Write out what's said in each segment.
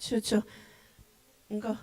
True. Go.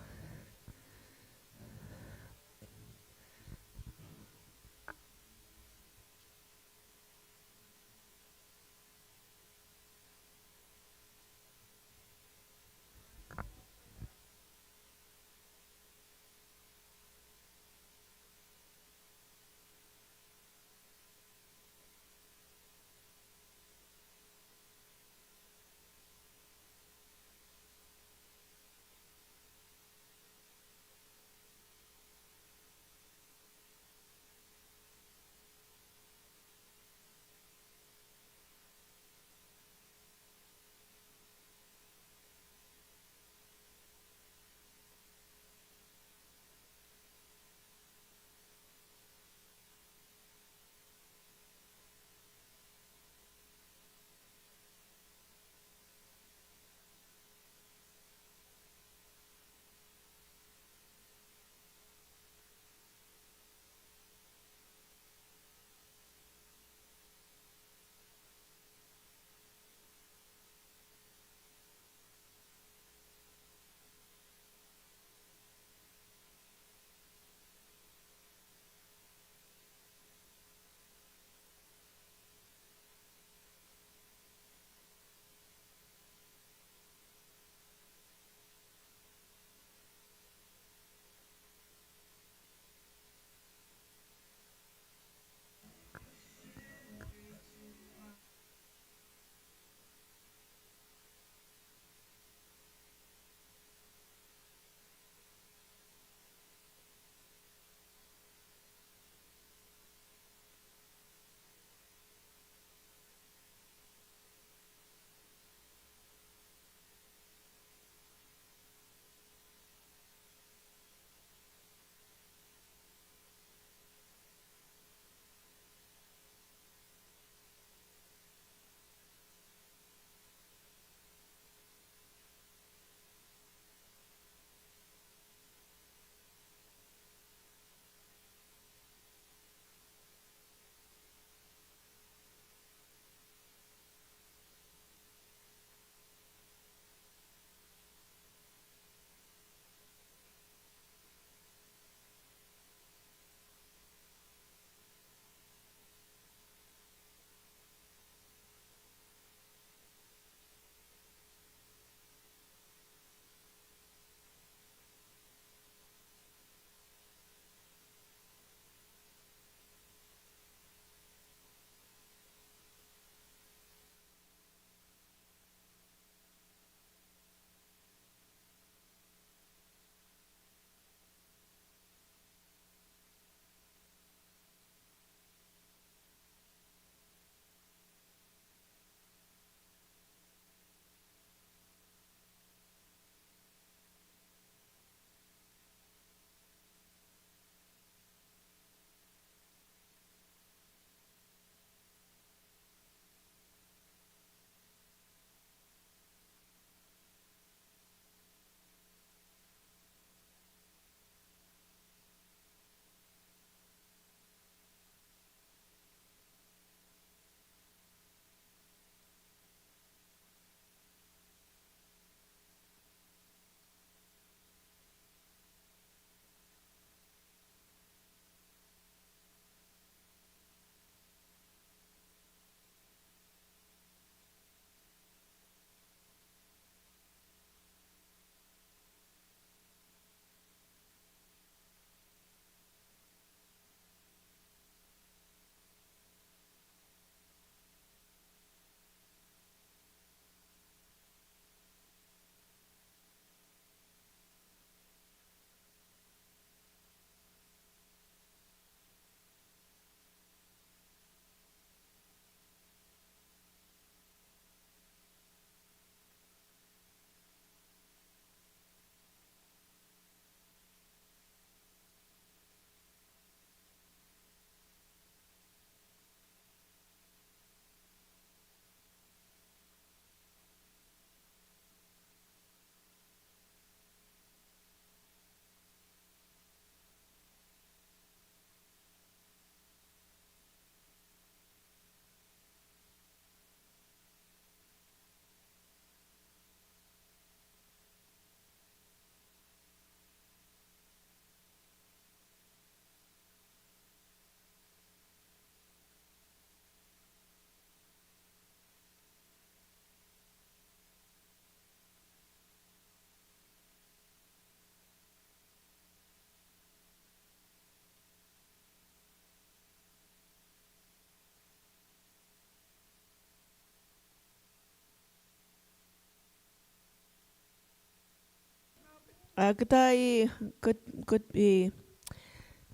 Agdai could be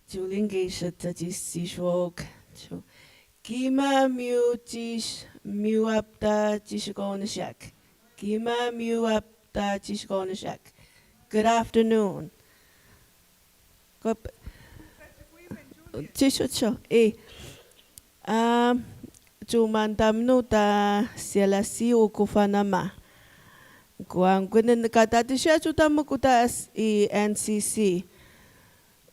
Julian Geisha Tajisishwok. Kima mu tish mu up da tishigona shack. Kima mu up da tishigona shack. Good afternoon. Tisho Jumandamnu da sialasi ukufanama. Kuang kunin katatisha chutamukuta i NCC.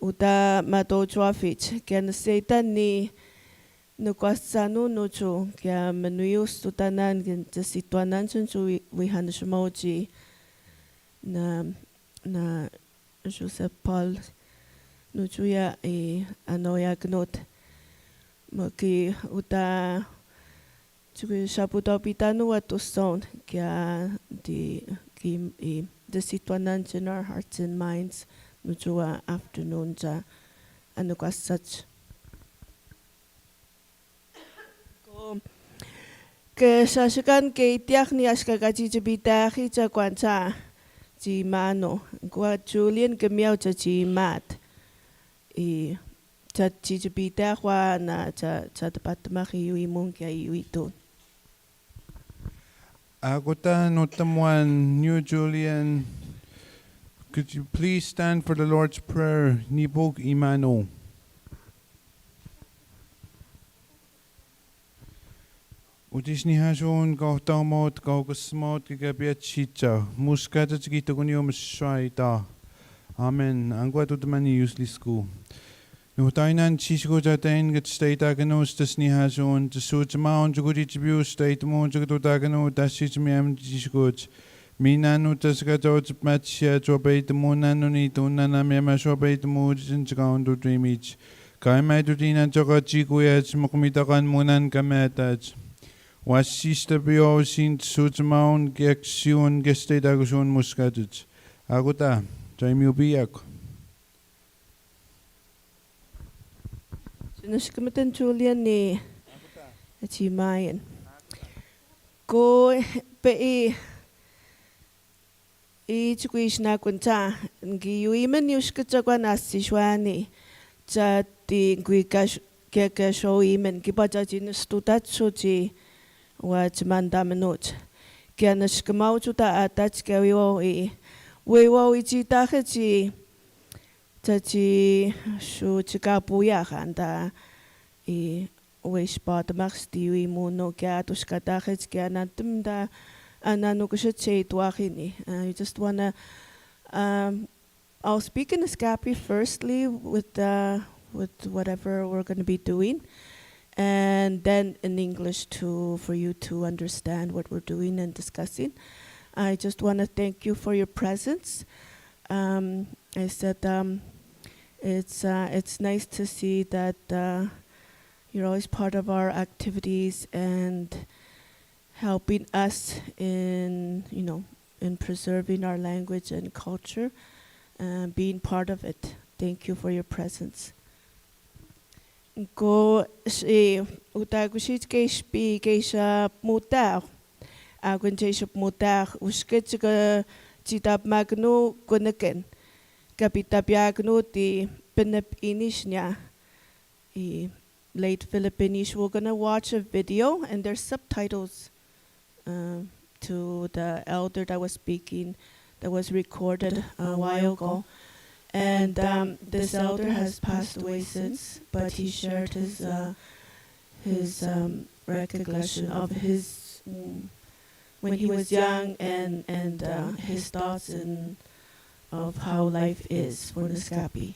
Uta mato traffic. Kian seitan ni nukwasanu nuchu kya menuyus tutanan kinta situanan chunchu wihan shmoji na Joseph Paul nuchu ya anoya gnot moki uta chukui shaputo pitanu atuson kya the situanan in our hearts and minds nuchu afternoon ja anukwasach ke shashikan ke tiak ni ashkagaji jibitahi cha kwancha ji mano kwa Julian ke miao cha ji mat i cha ji jibitahwa na cha tapatmahi yui mung kya yui to Agota notamuan New Julian, could you please stand for the Lord's Prayer? Nibog imano. Udis ni hasun kau tamot kau kesmot kikabiat chicha muskata cikita kunio meswaita. Amen. Angwa tutamani uslisku. Nuhtainan chisgo jatain get state aganos tas ni hasun to such maun jugudi chibu state mon jugutagano dashich miam chisgoch. Minanu tas gatot matchia chobait monanu ni tunana mema chobait mujin chagaun to dreamich. Kaimai tutina chogachikuach mukmitakan munan kametach. Wasista bio sin suchmaun gexion gestedagson muskatuch. Aguta, jaimiu biak. Nushkamitan Julian ni achimayan ko pe chukwish na kunta ngi yuiman yushkachakwan asishwani cha ti ngui ka show iman kipacha jinustutat suchi wach mandamenot kya nashkamau chuta atach kya wiwo ichitachi chachi shu chikapuya handa wishpatmachs tiwi muno kya tushkatachich kya nantumda ananukushache tuachini. I just wanna I'll speak in Naskapi firstly with whatever we're gonna be doing. And then in English too, for you to understand what we're doing and discussing. I just want to thank you for your presence. I said it's nice to see that you're always part of our activities and helping us in preserving our language and culture, being part of it. Thank you for your presence. Ko utagushit keisha mutar agun jeishop mutar usketska chitap magnu kunaken kapitapiagnu ti pinap inishnya late Philippines. We're gonna watch a video and there's subtitles to the elder that was speaking that was recorded a while ago. And this elder has passed away since, but he shared his recollection of his when he was young and his thoughts and of how life is for Naskapi.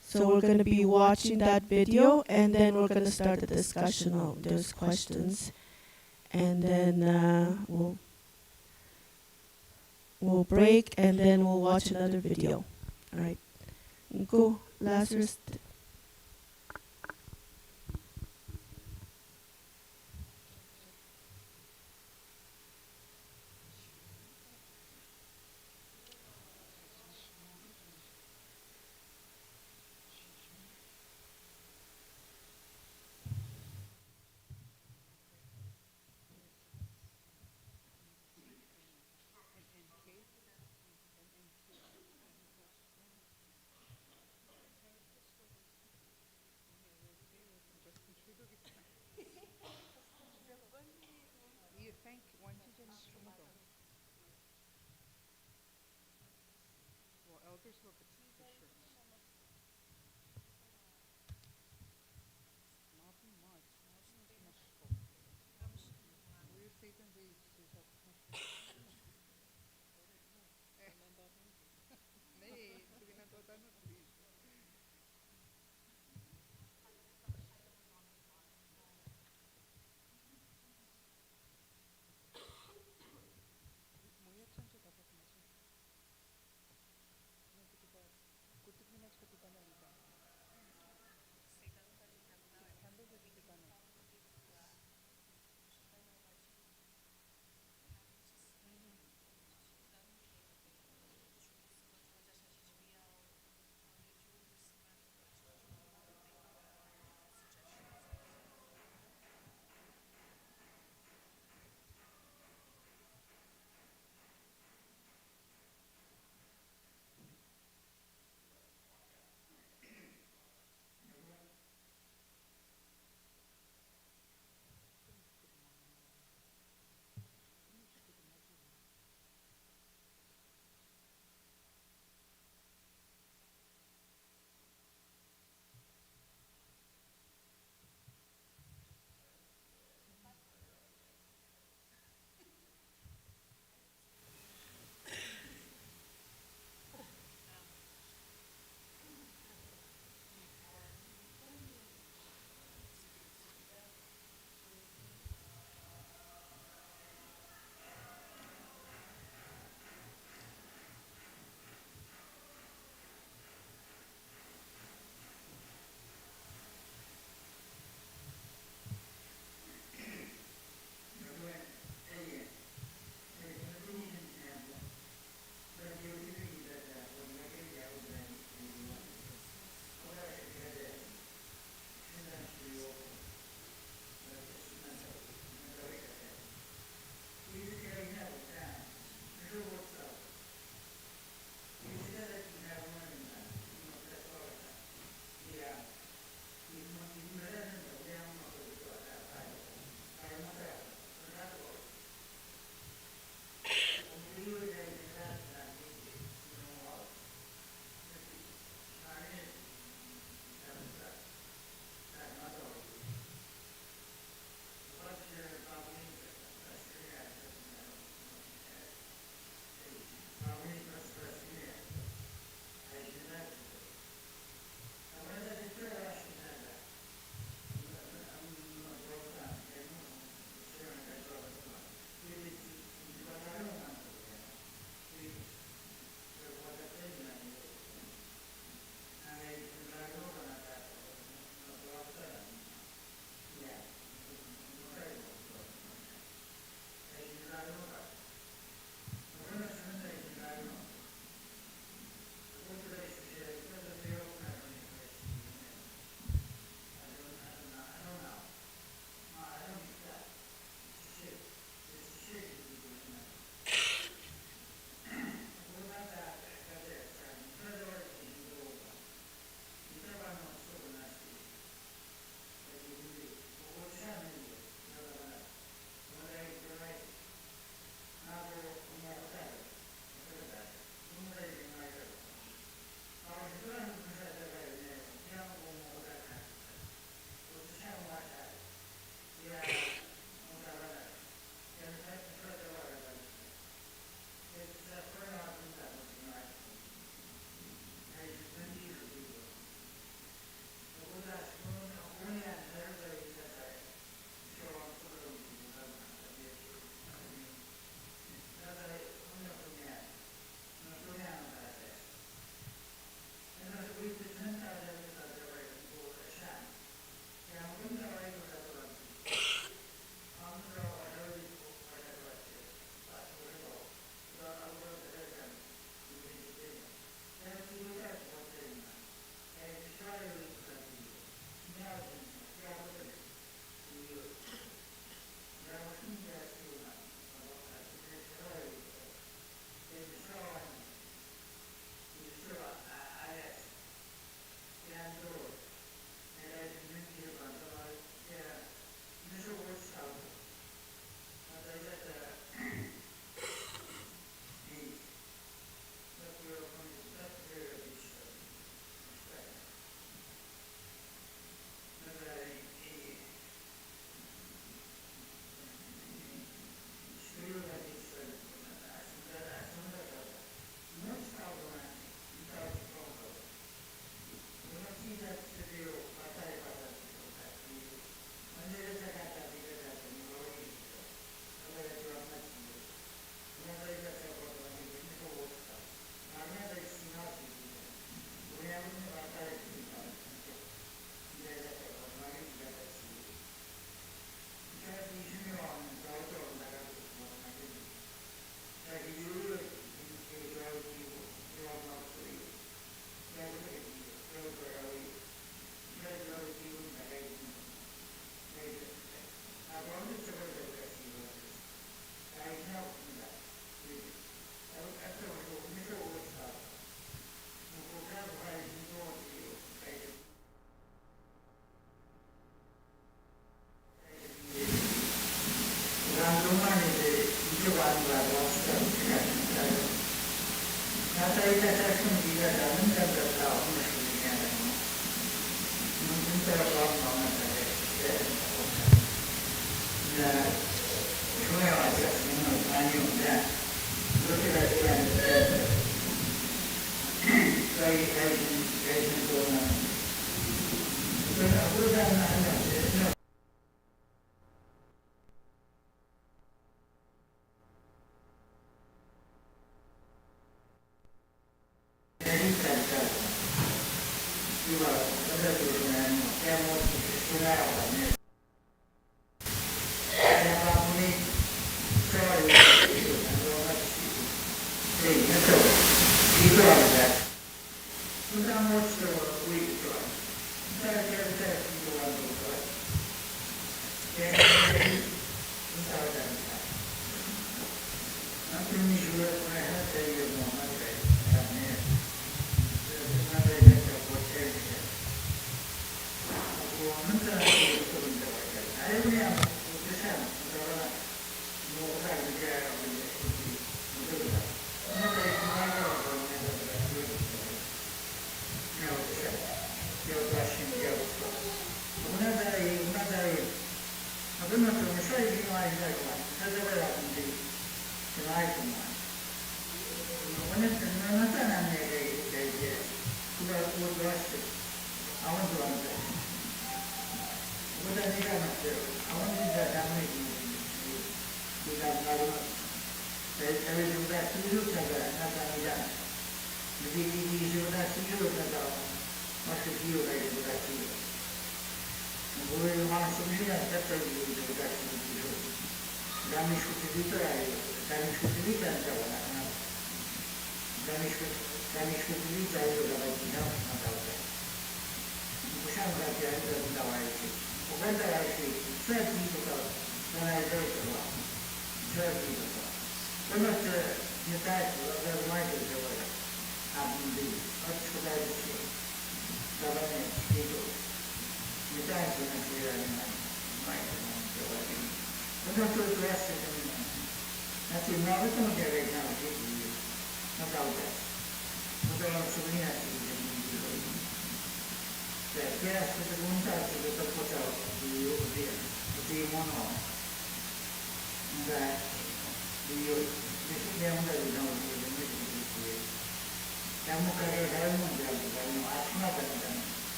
So we're going to be watching that video, and then we're going to start the discussion. There's questions, and then we'll break, and then we'll watch another video. All right. Go, Lazarus. Well, elders look at the shirts. Nothing much. Nothing much. 우리 세이든 데 있으셔. 네, 그냥 또 다른 우리. 뭐야 천체 다섯 마시. 그냥 그때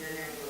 Grazie.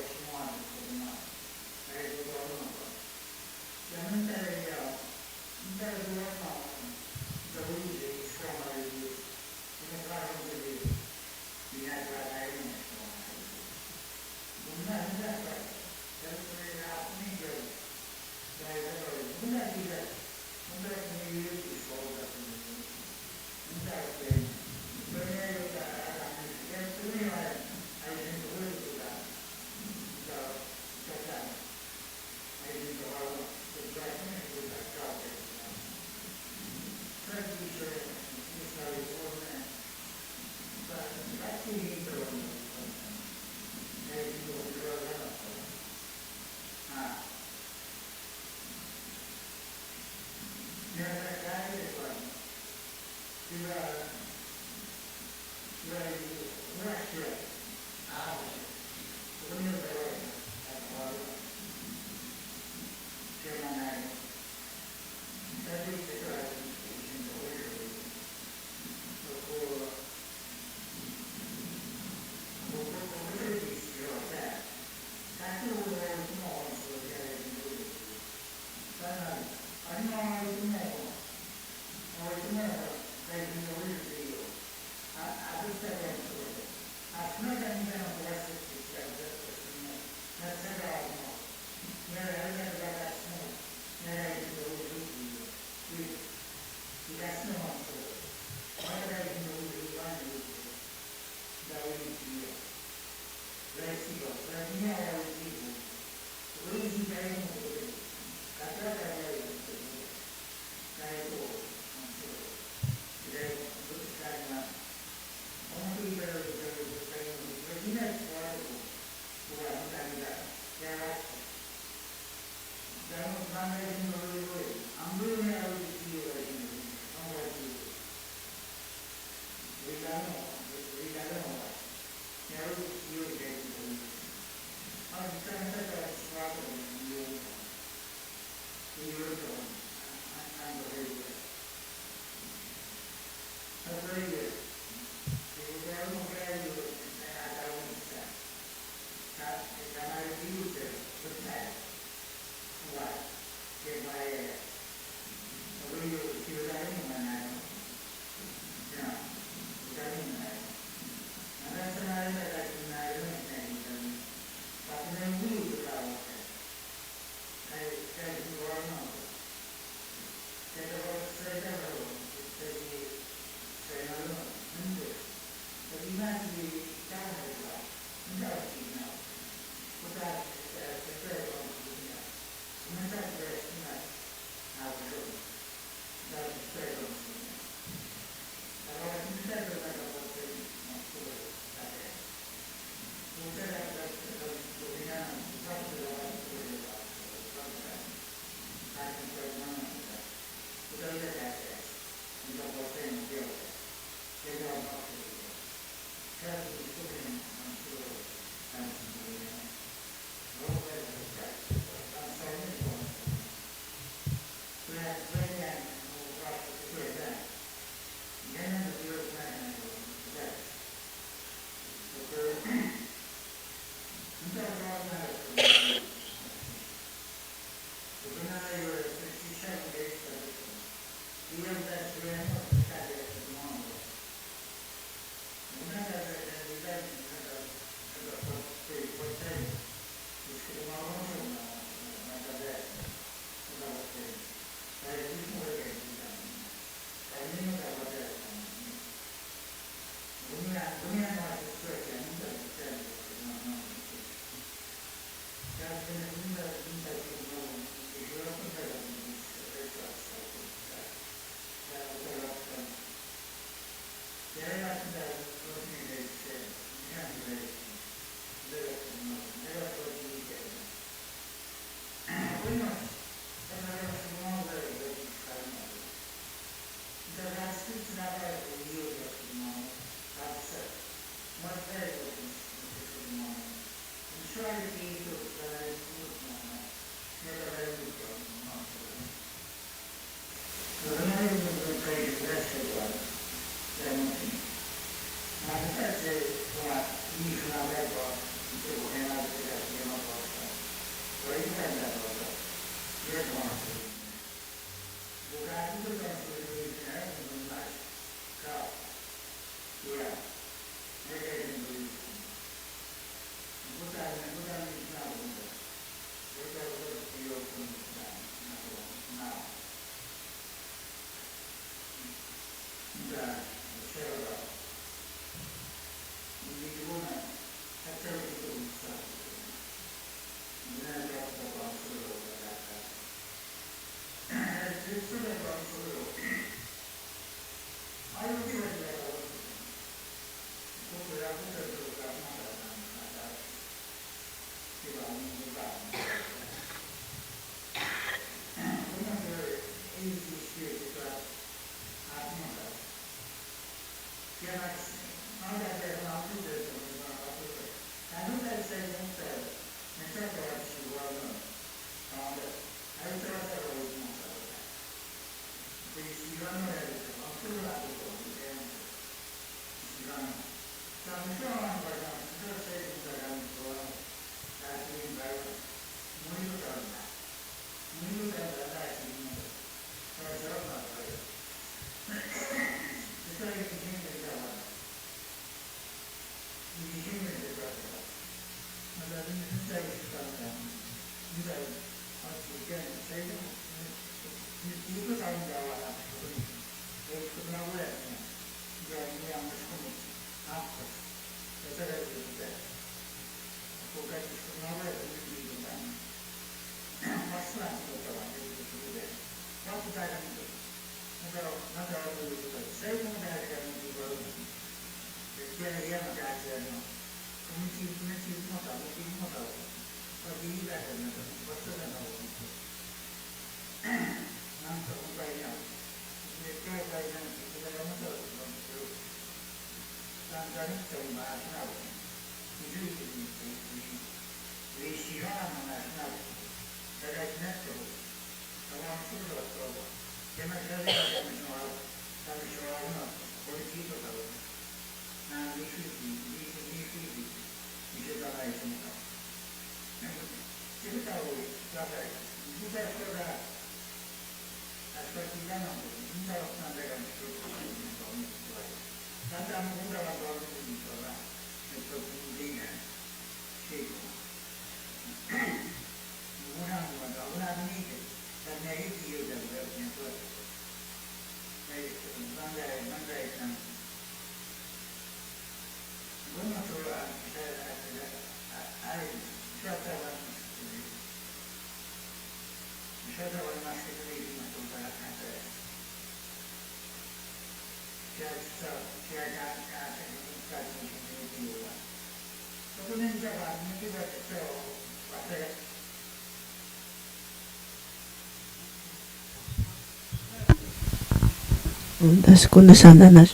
Das kunde sana na.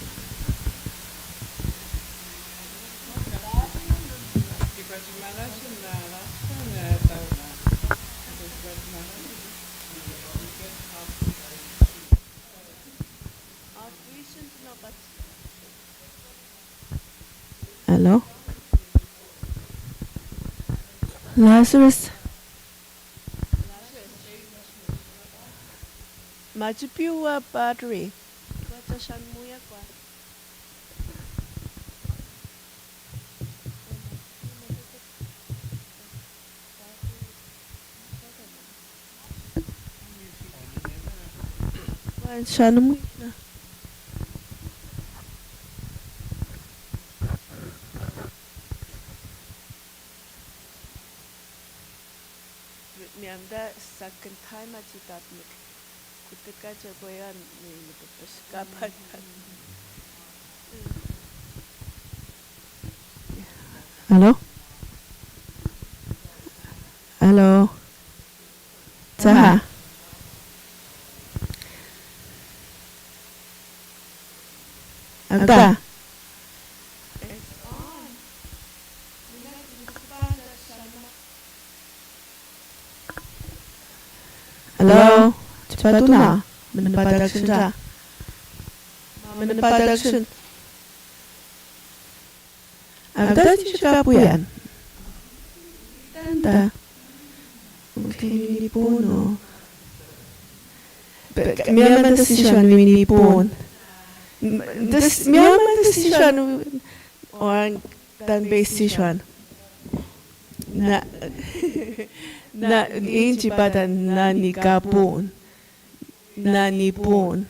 Hello? Lazarus. Majupiwa battery. Kwatashan muya kwa. Shan muya. Mianda second time at that look. Kutika Jagoyan kapan. Hello? Hello? Taha? Agda? Hello? Cepat tu nak mendapat action tak? Mendapat action. Agda cakap apa yan? Tanda. Okay, minipon. Miyaman ta si Sean minipon. Miyaman ta si Sean orang dan base si Sean. Na inci pada nani kapon. Nani pon.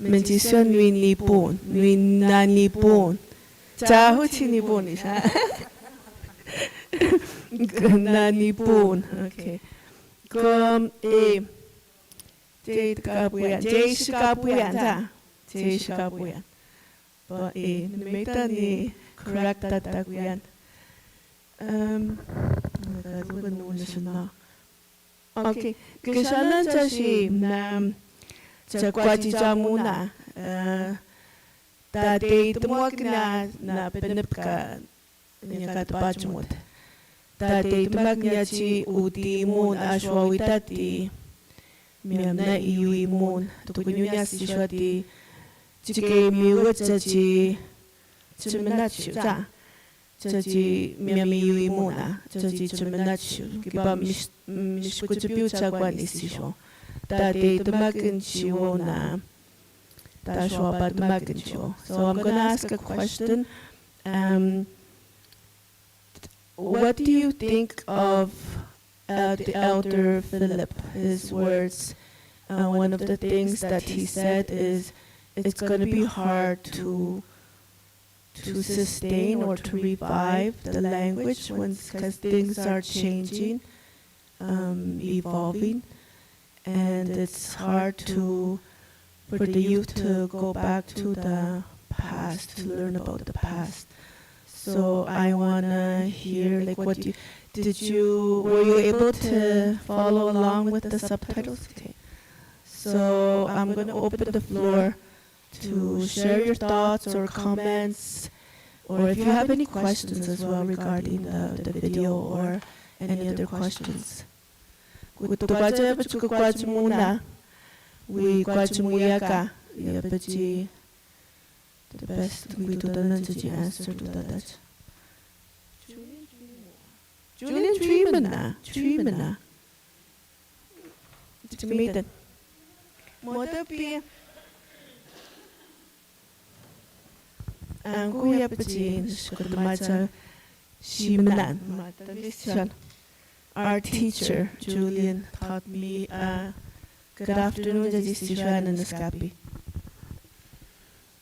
Mencision nui nipon. Nui nani pon. Cahu cini pon isa. Nani pon. Okay. Kom Jay kapuyan. Jay kapuyan ta. Jay kapuyan. Namita ni correct tataguyan. Okay, kesalahan sa si na sa kwajicha muna. Tadi tumuak na penep ka niya katapachmut. Tadi tumak niya si uti mun aswawitati. Miyam na iwi mun. Tukunyo niya si shwati. Chike miwat sa chi chiminachu za. Sa chi miyam iwi muna. Sa chi chiminachu. Kiba mishkuchipiu chagwan isi sho. Tadi tumakin chiwo na. So I'm going to ask a question. What do you think of the elder Philip? His words. One of the things that he said is it's going to be hard to sustain or to revive the language because things are changing, evolving, and it's hard for the youth to go back to the past, to learn about the past. So I wanna hear were you able to follow along with the subtitles? Okay. So I'm gonna open the floor to share your thoughts or comments, or if you have any questions as well regarding the video or any other questions. We Guajamuyaka, the best we do the answer to that. Julian Treemana. It's me then. Mother be Anguya Pajin, Skotamata Shimanan. Our teacher, Julian, taught me good afternoon, Jajistishan and Naskapi.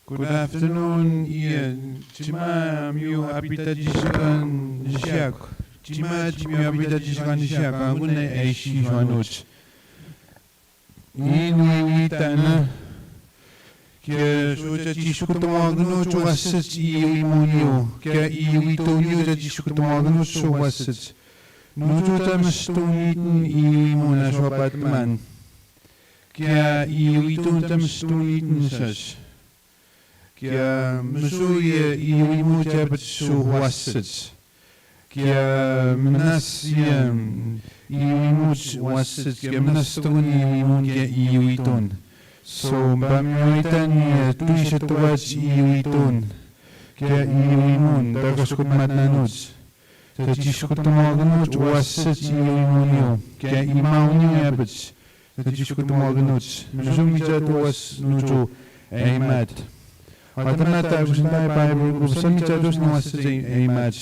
Good afternoon, Ian. Chima miu habita jiskan siak. Chima miu habita jiskan siak. Anguna aishi juanuch. Ini witana. Kia soja jiskutamagno chuasach iwimunio. Kia iwitonio jiskutamagno chuasach. Nujuta mastunitin iwimuna swapatman. Kia iwitun tam stunitin sas. Kia msuye iwimu jabat suwasats. Kia mnasya iwimu wasats. Kia mnastun iwimun kia iwitun. So bamyoitan tuisatuwats iwitun. Kia iwimun dagaskut matnanuts. Tajishkutumagunuts wasats iwimunyo. Kia imaunyo yabats. Tajishkutumagunuts. Mzumijatuwas nuju aimat. Atanata gusindai Bible gusamichatus nuwasats aimat.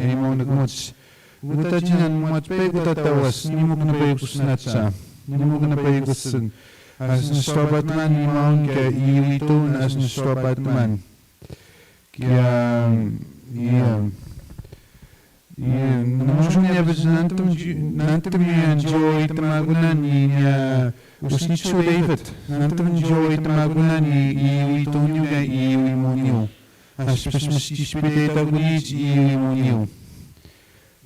Aimonagnuts. Gutajinan matpay gutatawas. Nimugnapai gusnatsa. Nimugnapai gusan. As nastobatman imaun kia iwitun as nastobatman. Kia namusunya bez nantum enjoy tamagunan niya usnichu David nantum enjoy tamagunan ni iwitonyo ga iwimonyo aspesmestispedeta gunis iwimonyo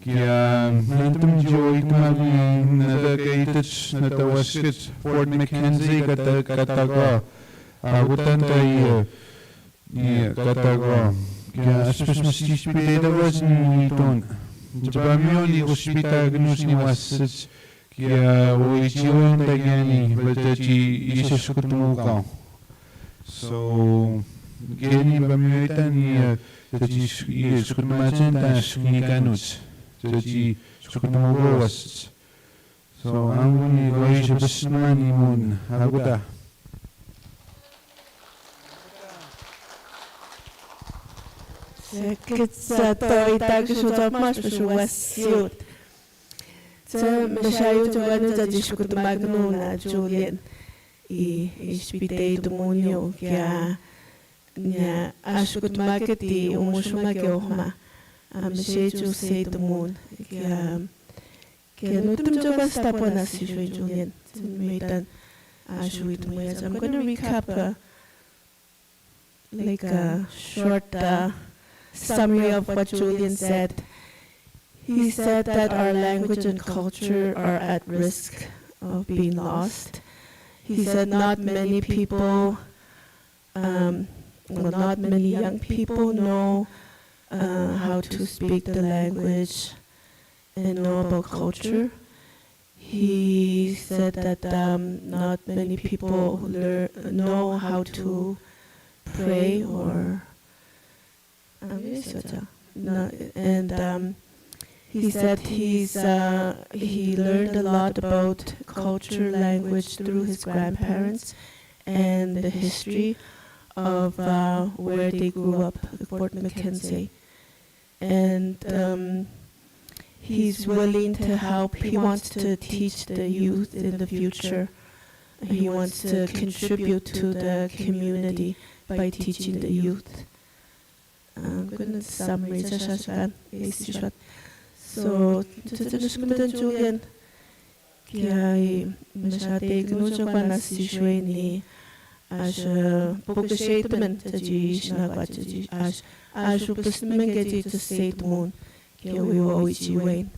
kaya nantum enjoy tamagunan nadagaitats natawaskits Fort McKenzie kataga agutan tayo kataga kaya aspesmestispedeta was niton Jabamion ni hospital gnus ni wasats kaya uichiwan tagani batachi isaskutumukau. So geni bamioitan ni tachi iskutumachan tas kinikanus tachi skutumugo wasats. So angun ni goisha besman imun aguta. Kitsa to itagusuta mas wasiut. Mashayu tuwanu jadishkutumagnu na Julian. Ispitei tumunyo kya nya ashkutumagati umushumagi ohma. Mashechu say tumun kya nutum jabasta ponasi shui Julian. Maitan ashuit muyas. I'm going to recap like a short summary of what Julian said. He said that our language and culture are at risk of being lost. He said not many people, not many young people know how to speak the language and know about culture. He said that not many people know how to pray or and he said he learned a lot about culture, language through his grandparents and the history of where they grew up, Port Mackenzie. And he's willing to help. He wants to teach the youth in the future. He wants to contribute to the community by teaching the youth. Good summary. So, Julian, kaya masyadong gnusya na si Shweni as pagkasyaitaman sa Jish na kwachi as upasnaman kaya to state moon kaya wiwa wichiwain.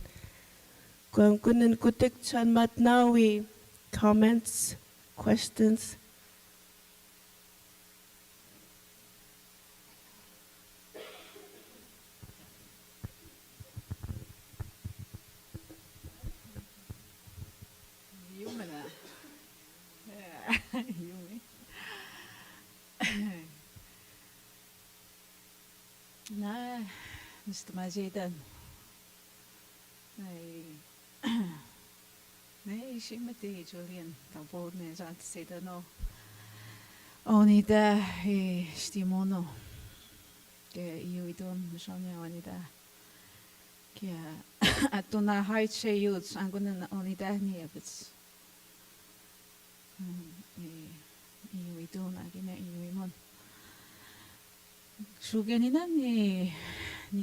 Kung kunan kutik chan matnawi comments, questions. Na, Mr. Majidan. Nee, Shimati, Julian, Tapo, Nezat, Sedano. Onida, Stimono. Iuidon, Shonia, Onida. Kia, Atuna, Height Shayuts, I'm going to Onida, Niabits. Iuidon, Agina, Iuimon. Suganina ni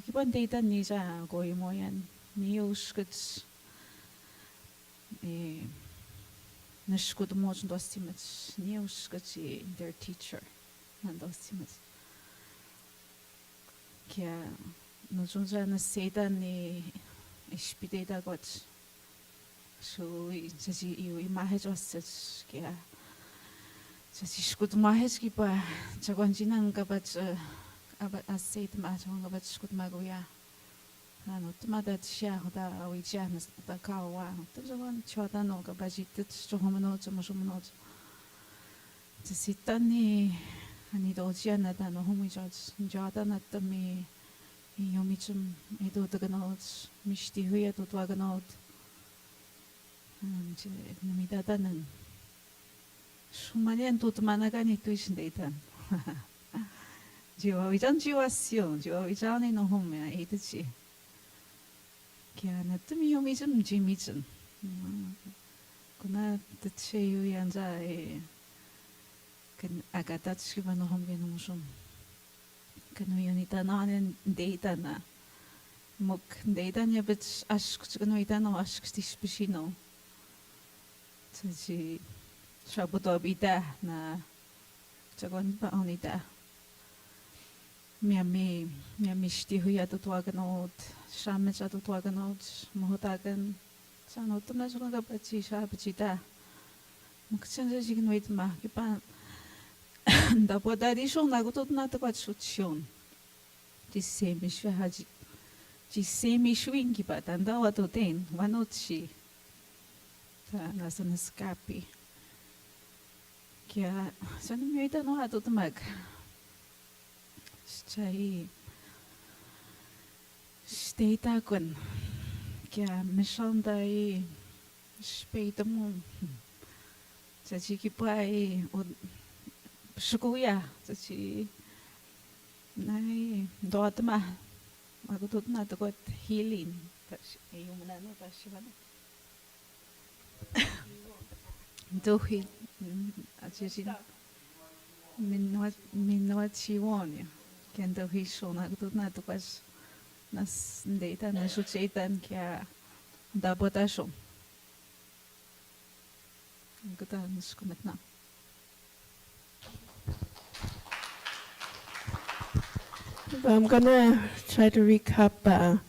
kipan data ni sa koi mo yan ni uskits nashkut mo sa dostimets ni uskits their teacher ng dostimets kaya nusunsa na seta ni ispiteta got so sa si iyo imahe josses kaya sa si skut mahes kipa sa konjinan kapat aber asset matong aber skut magoya ano tumada siya da awicha na kawa tuzawan chota no kabaji tit chohomono chomosomono tsitani ani dojian na da no homijos jota na tami yomichum edo daganot mishti huya to twaganot namidadanan shumanian tutmanagani tuisndeitan Jiwa wijan jiwa sio, jiwa wijani no home eidji. Kia na tumi yomijum jimijum. Kuna tche yu yanja kan agatatskiba no home no musum. Kanu yonita na anen deita na. Mok deita nya bit ask kanu ita no ask stispishino. Tji shabuto bita na chagon pa onita. Miami stihuya to twaganot, shamecha to twaganot, mohotagan, sanot na so nga pachi shabchita. Mukchenja jignoit ma, kipa da podari shon na gutot na to kwatshon. Ti semi shwaji. Ti semi shwing kipa tanda wato ten, wanotshi. Ta nasa Naskapi. Kya sanam yoita no ato tamag. Chai steita kun kya mission dai speita mo sa chiki pai o shukuya sa chi nai dotma magutot na to healing tas ayun na no tas siya dohi achisin minwat siwon Kendo hisho na gutut na to pas nas data na suchaitan kya dabotasho. Gutan skumet na. But I'm gonna try to recap.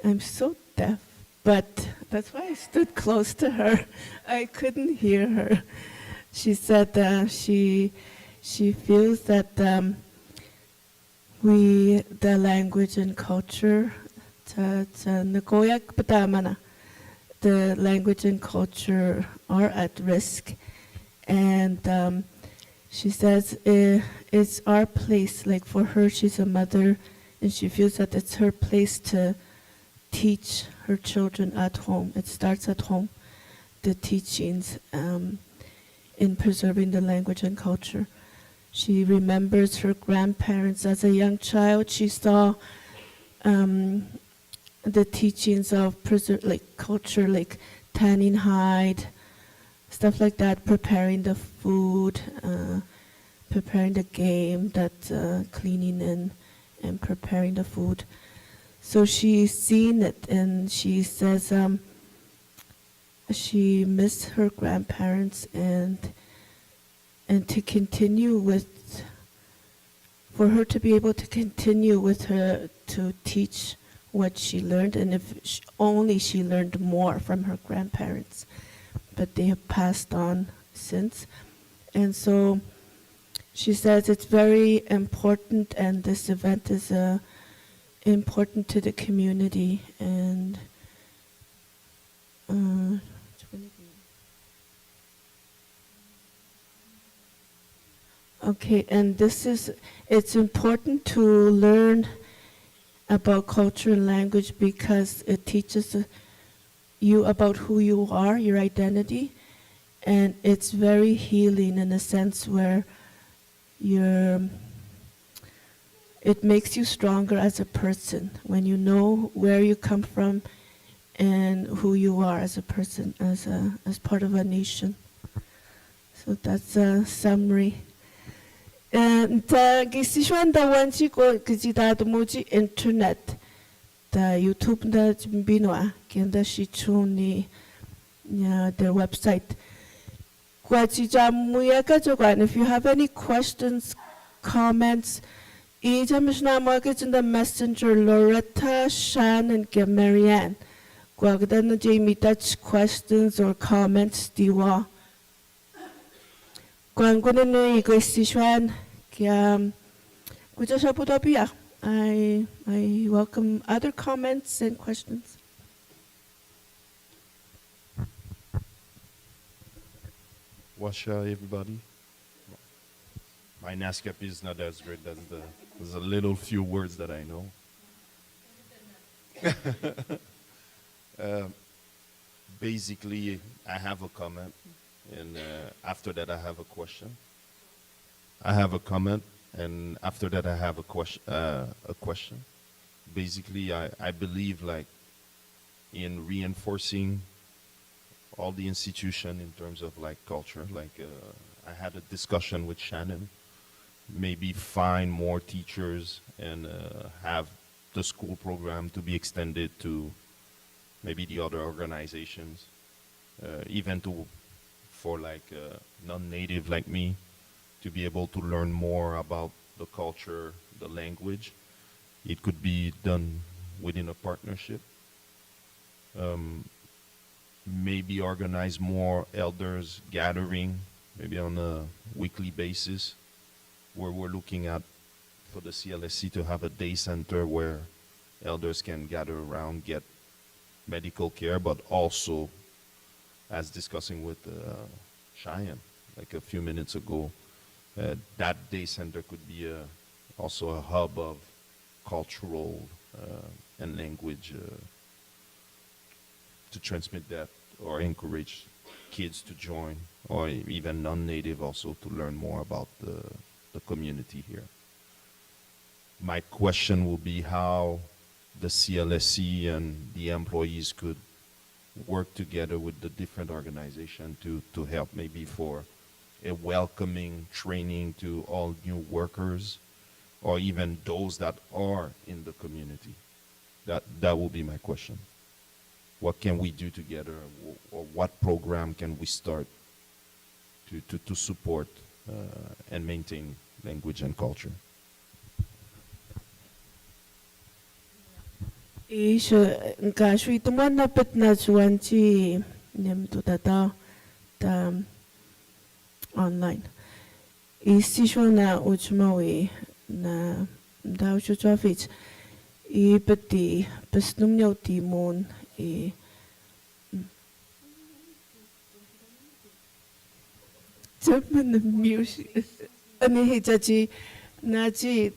I'm so deaf, but that's why I stood close to her. I couldn't hear her. She said she feels that the language and culture, the language and culture are at risk, and she says it's our place. Like for her, she's a mother, and she feels that it's her place to teach her children at home. It starts at home, the teachings in preserving the language and culture. She remembers her grandparents as a young child. She saw the teachings of culture, like tanning hide, stuff like that, preparing the food, preparing the game, cleaning and preparing the food. So she's seen it, and she says she missed her grandparents, and to continue with, for her to be able to continue with her, to teach what she learned, and if only she learned more from her grandparents, but they have passed on since. And so she says it's very important, and this event is important to the community, and okay, and it's important to learn about culture and language because it teaches you about who you are, your identity, and it's very healing in a sense where it makes you stronger as a person when you know where you come from and who you are as a person, as part of a nation. So that's a summary. And gisishwan da wanchi ko kizida muji internet da YouTube da binwa kenda shichuni their website. If you have any questions, comments, in the messenger Loretta, Shan, and Marianne. Jamie touch questions or comments diwa. I welcome other comments and questions. Washa, everybody. My Naskapi is not as great as there's a little few words that I know. Basically, I have a comment, and after that, I have a question. I have a comment, and after that, I have a question. Basically, I believe like in reinforcing all the institution in terms of like culture. Like I had a discussion with Shannon. Maybe find more teachers and have the school program to be extended to maybe the other organizations, even for like non-native like me, to be able to learn more about the culture, the language. It could be done within a partnership. Maybe organize more elders gathering, maybe on a weekly basis, where we're looking at for the CLSC to have a day center where elders can gather around, get medical care, but also, as discussing with Cheyenne like a few minutes ago, that day center could be also a hub of cultural and language to transmit that or encourage kids to join, or even non-native also to learn more about the community here. My question will be how the CLSC and the employees could work together with the different organizations to help maybe for a welcoming training to all new workers or even those that are in the community. That will be my question. What can we do together, or what program can we start to support and maintain language and culture? Isho nka shui tumwana pet na chuanchi nem tu tata ta online. Isi sho na uchmawi na da uchu traffic. I peti pesnum nyau timon i Chapman music. Ani hijachi na chi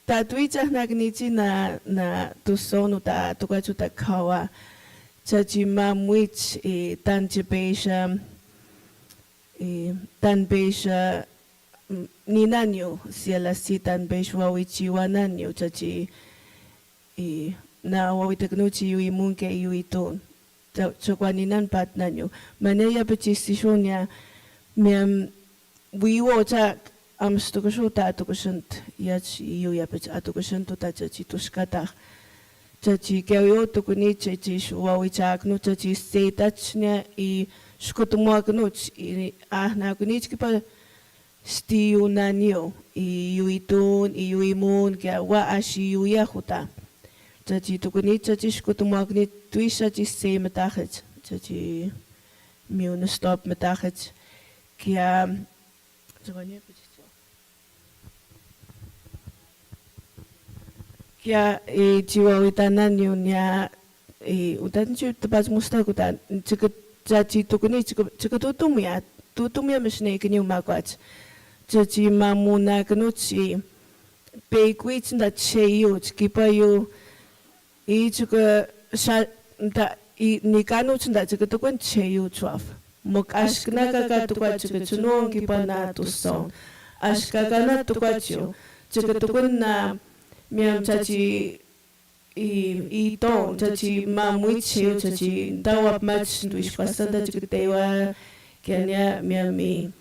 ta tuicha nagnichi na tu sonu ta tukachu ta kawa chachi mamwich tanchi beisha tan beisha ninanyo siala si tan beisha wawichi wananyo chachi na wawitaknuchi yui munke yui ton chokwa ninan pat nanyo manaya pachi sishonya miam wiwo cha am stukashu ta tukashant yach yu yapach atukashantu ta chachi tushkata chachi kyo tukuni chachi shuwa wichaknu chachi setachnya I shkutumwaknu I ahna kunich kipa stiu nanyo I yuitun I yuimun kya wa ashi yuyahuta chachi tukuni chachi shkutumwakni tuisha chachi se matachach chachi miuna stop matachach kya Kya jiwa witanan yun ya utan ju tapas musta kutan chika chachi tukuni chika tutumya mishne kanyu makwach chachi mamuna kanuchi pekwich nda cheyu chikipa yu chika nda nikanuch nda chika tukun cheyu chwaf mok ashkna kaka tukwa chika chunong kipa na tuson ashkaka na tukwa chiyo chika tukun na miam chachi ton chachi mamwichio chachi dawap mach duish pasanda chikitewa kanya miami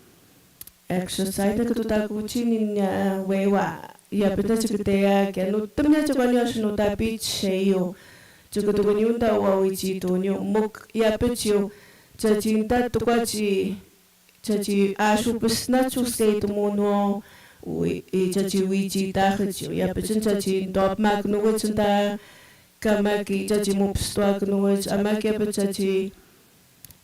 exercise na katuta kuchinin wewa ya pita chikiteya kanu tamnya chabanyo shino tapi cheyo chikutukunyunda wawichi tunyo muk ya pichyo chachi nta tukwachi chachi ashu pisna chusei tumuno chachi wichi tahachi ya pechin chachi dop mak nuwich nda kamaki chachi mupstwak nuwich amaki ya chachi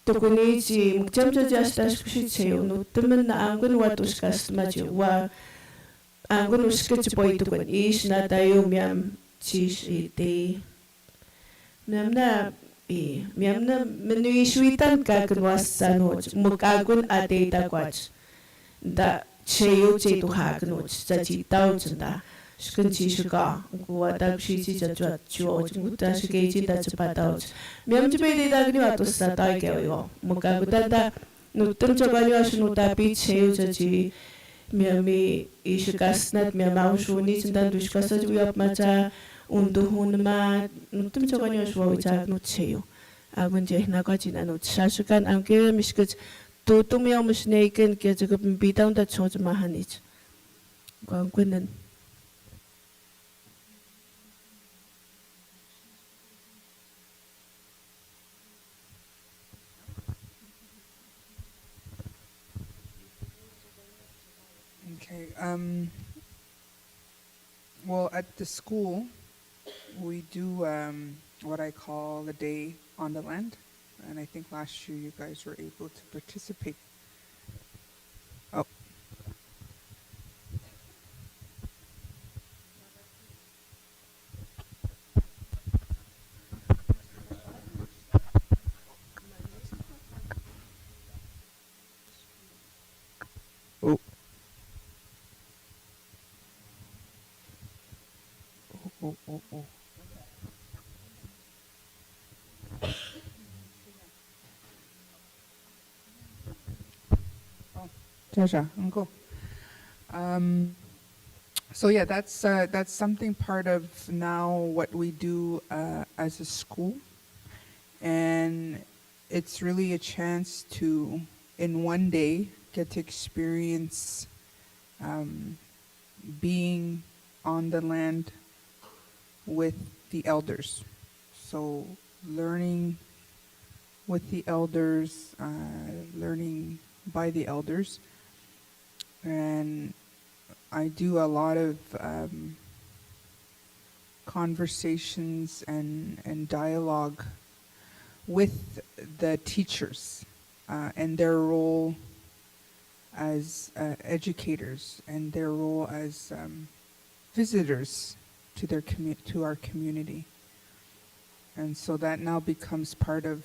tukunichi mukcham chachi ashtash kushicheyo no tumen na angun watushkas machi wa angun ushkich boy tukun ish na tayo miam chish ite miam na menu ishwitan kakunwas sanoch mukagun ate takwach da cheyo che tu hakno chachi tau chanda shkanchi shka gua tak shi chi cha chuo guta shke chi ta cha tau miam chi pe de da gni wato sa tai ke yo muka guta da no tum cha ba yo shnu ta pi cheyo chachi miam mi ishkasnat miam au shuni chinda dushka sa ju yap ma cha undu hun ma no tum cha ba yo shwo cha no cheyo agun je na ka chi na no shashukan am ke mishkach tutumya musneiken kya jaga bitaun da choj mahanich gwangkunan Okay. Well, at the school, we do what I call the day on the land. And I think last year you guys were able to participate. Oh. Oh. Oh. Jaja, uncle. So yeah, that's something part of now what we do as a school, and it's really a chance to, in one day, get to experience being on the land with the elders. So learning with the elders, learning by the elders. And I do a lot of conversations and dialogue with the teachers and their role as educators and their role as visitors to to our community. And so that now becomes part of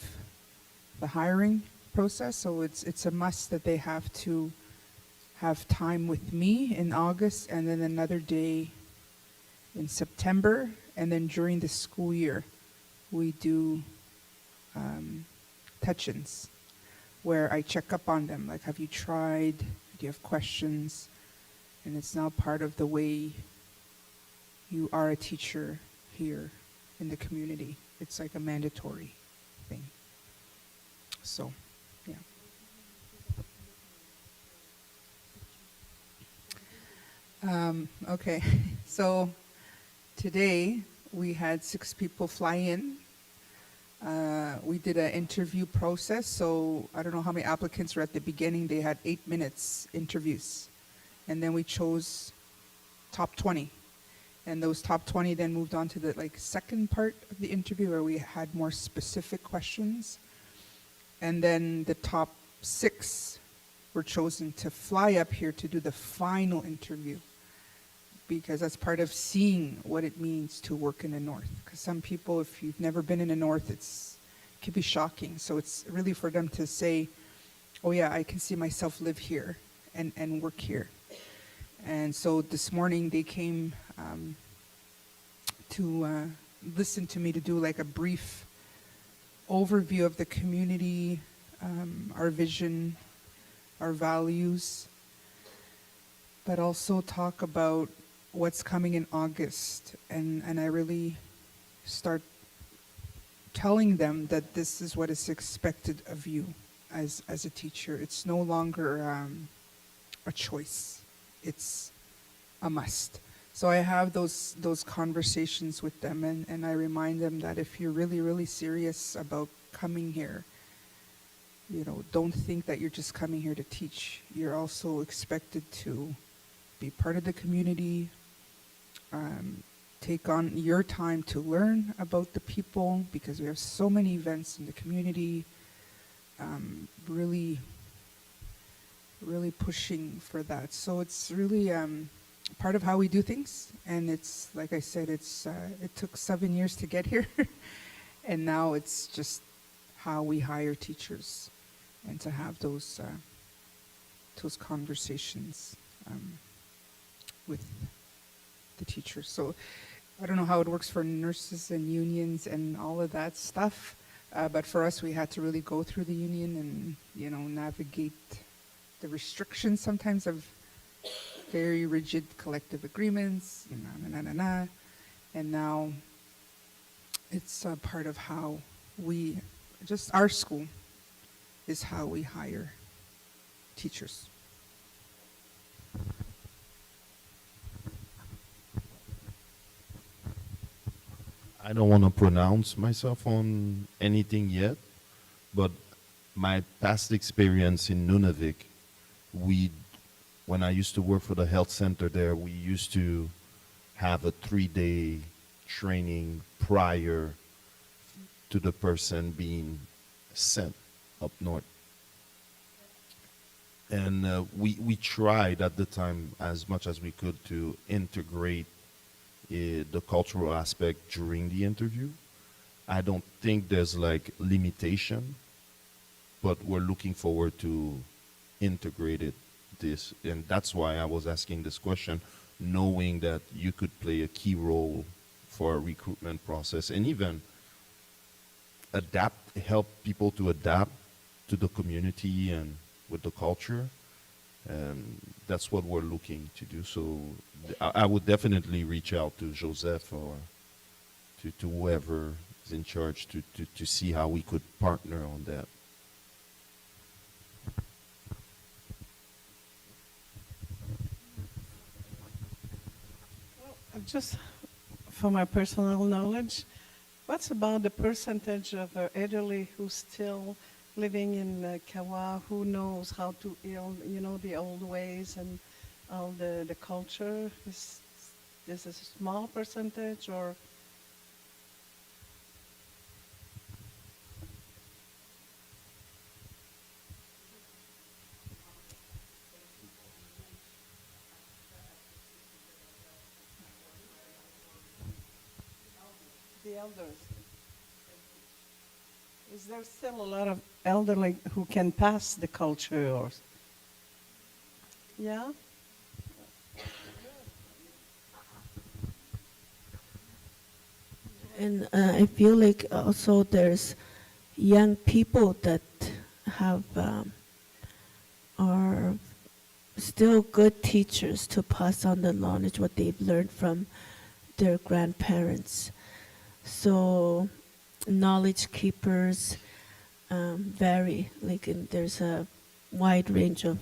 the hiring process. So it's a must that they have to have time with me in August, and then another day in September, and then during the school year we do touch-ins where I check up on them, like, have you tried, do you have questions? And it's now part of the way you are a teacher here in the community. It's like a mandatory thing. So, yeah. Okay, so today we had 6 people fly in. We did an interview process, so I don't know how many applicants were at the beginning. They had 8 minutes interviews. And then we chose top 20. And those top 20 then moved on to the second part of the interview where we had more specific questions. And then the top 6 were chosen to fly up here to do the final interview, because that's part of seeing what it means to work in the North. Because some people, if you've never been in the North, it can be shocking. So it's really for them to say, oh yeah, I can see myself live here and work here. And so this morning they came to listen to me to do like a brief overview of the community, our vision, our values, but also talk about what's coming in August. And I really start telling them that this is what is expected of you as a teacher. It's no longer a choice. It's a must. So I have those conversations with them, and I remind them that if you're really, really serious about coming here, don't think that you're just coming here to teach. You're also expected to be part of the community, take on your time to learn about the people, because we have so many events in the community, really, really pushing for that. So it's really part of how we do things, and it's, like I said, it took 7 years to get here, and now it's just how we hire teachers and to have those conversations with the teachers. So I don't know how it works for nurses and unions and all of that stuff, but for us, we had to really go through the union and navigate the restrictions sometimes of very rigid collective agreements, and now it's part of how our school is how we hire teachers. I don't want to pronounce myself on anything yet, but my past experience in Nunavik, when I used to work for the health center there, we used to have a 3-day training prior to the person being sent up north. And we tried at the time as much as we could to integrate the cultural aspect during the interview. I don't think there's limitation, but we're looking forward to integrate this. And that's why I was asking this question, knowing that you could play a key role for a recruitment process and even help people to adapt to the community and with the culture. That's what we're looking to do. So I would definitely reach out to Joseph or to whoever is in charge to see how we could partner on that. Just for my personal knowledge, what's about the percentage of elderly who's still living in Kawa, who knows how to heal, the old ways and all the culture? Is this a small percentage, or elders. Is there still a lot of elderly who can pass the culture? Or yeah? And I feel like also there's young people that have are still good teachers to pass on the knowledge what they've learned from their grandparents. So knowledge keepers vary. There's a wide range of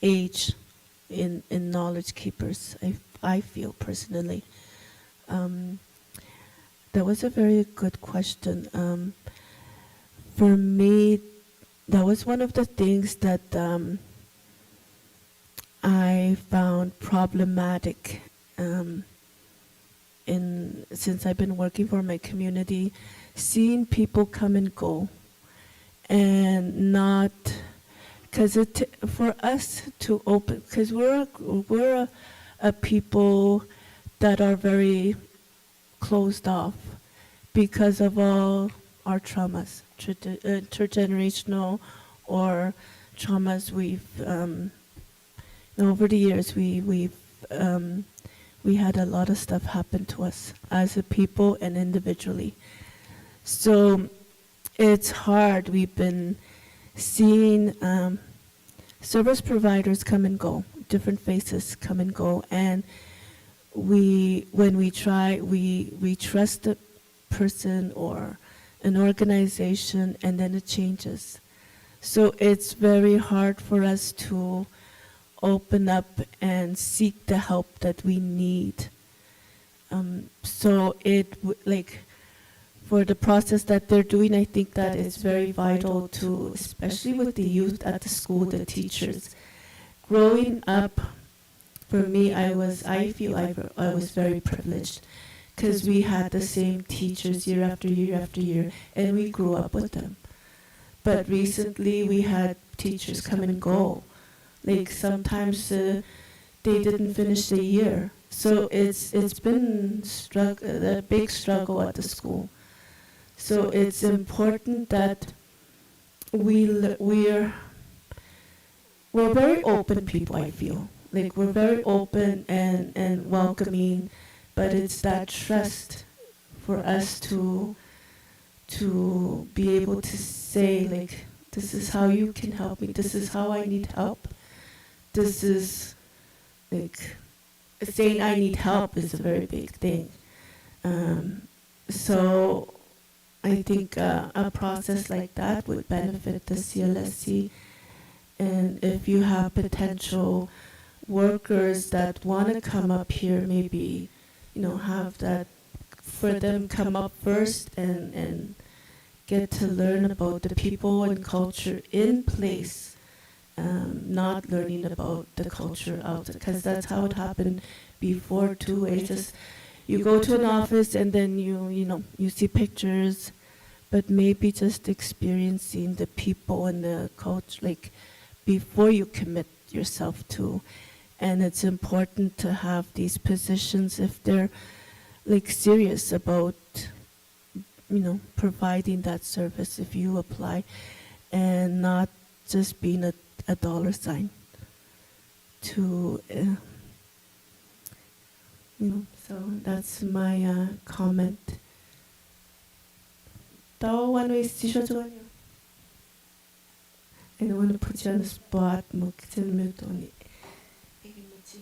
age in knowledge keepers. I feel personally. That was a very good question. For me, that was one of the things that I found problematic since I've been working for my community, seeing people come and go, and not because for us to open, because we're a people that are very closed off because of all our traumas, intergenerational or traumas we've over the years we had a lot of stuff happen to us as a people and individually. So it's hard. We've been seeing service providers come and go, different faces come and go, and when we try, we trust a person or an organization, and then it changes. So it's very hard for us to open up and seek the help that we need. So for the process that they're doing, I think that it's very vital to, especially with the youth at the school, the teachers. Growing up, for me, I feel I was very privileged because we had the same teachers year after year after year, and we grew up with them. But recently, we had teachers come and go. Like sometimes they didn't finish the year, so it's been a big struggle at the school. So it's important that we're very open people. I feel like we're very open and welcoming, but it's that trust for us to be able to say, like, this is how you can help me, this is how I need help. This is, like, saying I need help is a very big thing. So I think a process like that would benefit the CLSC. And if you have potential workers that want to come up here, maybe, have that for them come up first and get to learn about the people and culture in place. Not learning about the culture outside, because that's how it happened before too. It's just you go to an office and then you see pictures, but maybe just experiencing the people and the culture, like, before you commit yourself to. And it's important to have these positions if they're, like, serious about providing that service, if you apply, and not just being a dollar sign to so that's my comment. 또 원우 있으셔도 I don't want to put you on the spot. 뭐 그전에 또 이게 뭐지?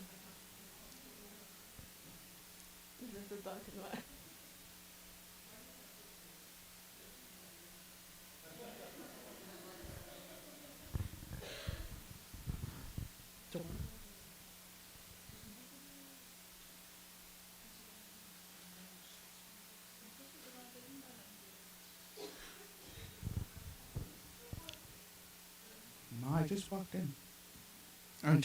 No, I just walked in. On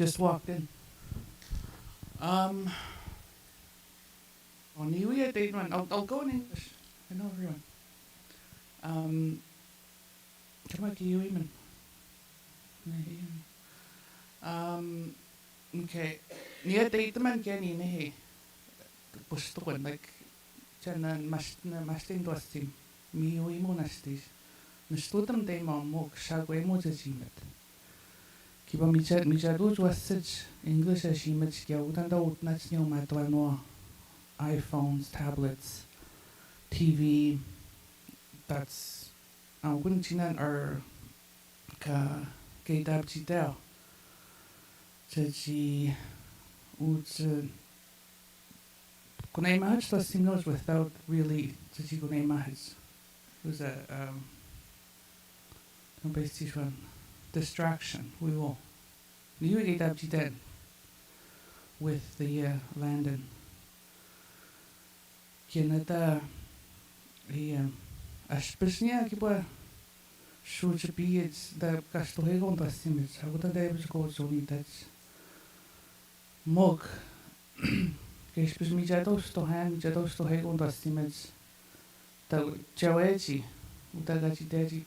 the way, I'll go in English. I know everyone. Come on, you even. Okay. Near date man can in a bush to one like Chana mastin dwastim. Mi uimo nastis. Nishtutam demo mok shagwemo jajimet. Kiba mijadu wasich English ashimet ya utanda utnach nyo matwano iPhones, tablets, TV. That's wouldn't chinan or ka gaydab jidel. Jaji uts kunay mahaj dwastim knows without really jaji kunay mahaj. It was a distraction. We will. You gaydab jidel with the Landon. Canada, especially kiba should be it's the castohego on the simits. I would have to go to me that's mog. Especially me jados to hand, jados to hego on the simits. The jawaji, utagaji deji.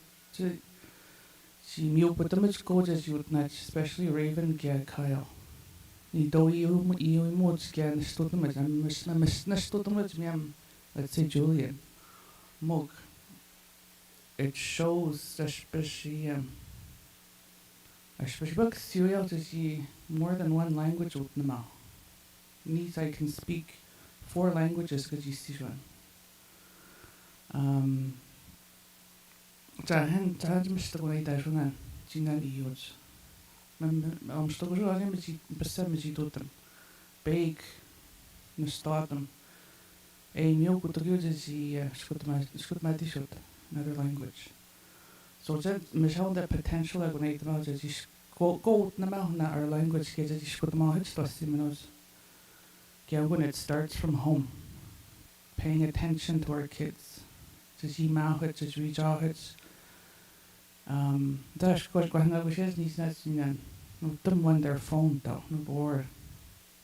She knew but the much gorgeous you would not, especially Raven Gare Kyle. Ni do you mods can stood much. I'm stood much, ma'am. Let's say Julian. Mog. It shows especially serial to see more than one language with nama. Needs I can speak 4 languages because you see one. Jahan Mr. Waitashuna, Gina Ios. Story met die bestemmen doet hem. Beek, een statum. En heel goed is die schut maar die shot, another language. So that Michelle that potential I need about is die go na our language get die schut maar het stas minus. When it starts from home, paying attention to our kids. Just just reach out it. Dash got no wishes needs not no them on their phone though, no board.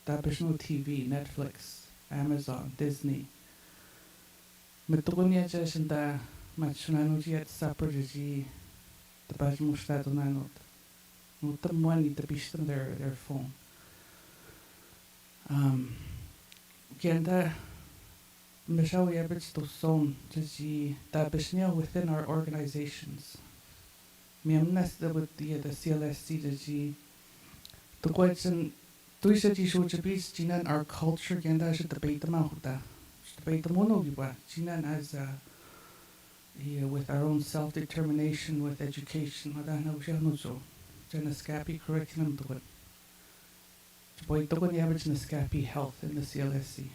There's no TV, Netflix, Amazon, Disney. Metonia just in the much no yet supper the bad mustard on not. No them one to be on their phone. Genda Michelle Eberts to son to see that business within our organizations. Miamnesta with the CLSC to see the question Tuisati should be Jinan our culture Genda should debate them out that debate the monogiba Jinan as with our own self-determination with education so Naskapi curriculum to it. Boy don't the average Naskapi health in the CLSC.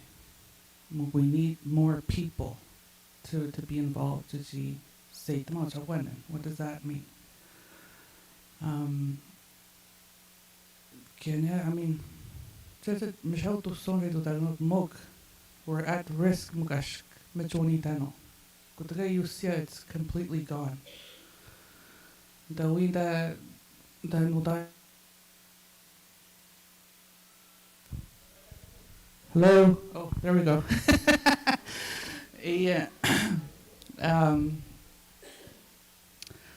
We need more people to be involved to see say what does that mean? I mean, just Michelle to sorry to that mog. We're at risk mugash mechoni dano. Kutre you see it's completely gone. The way that hello? Oh, there we go. Yeah.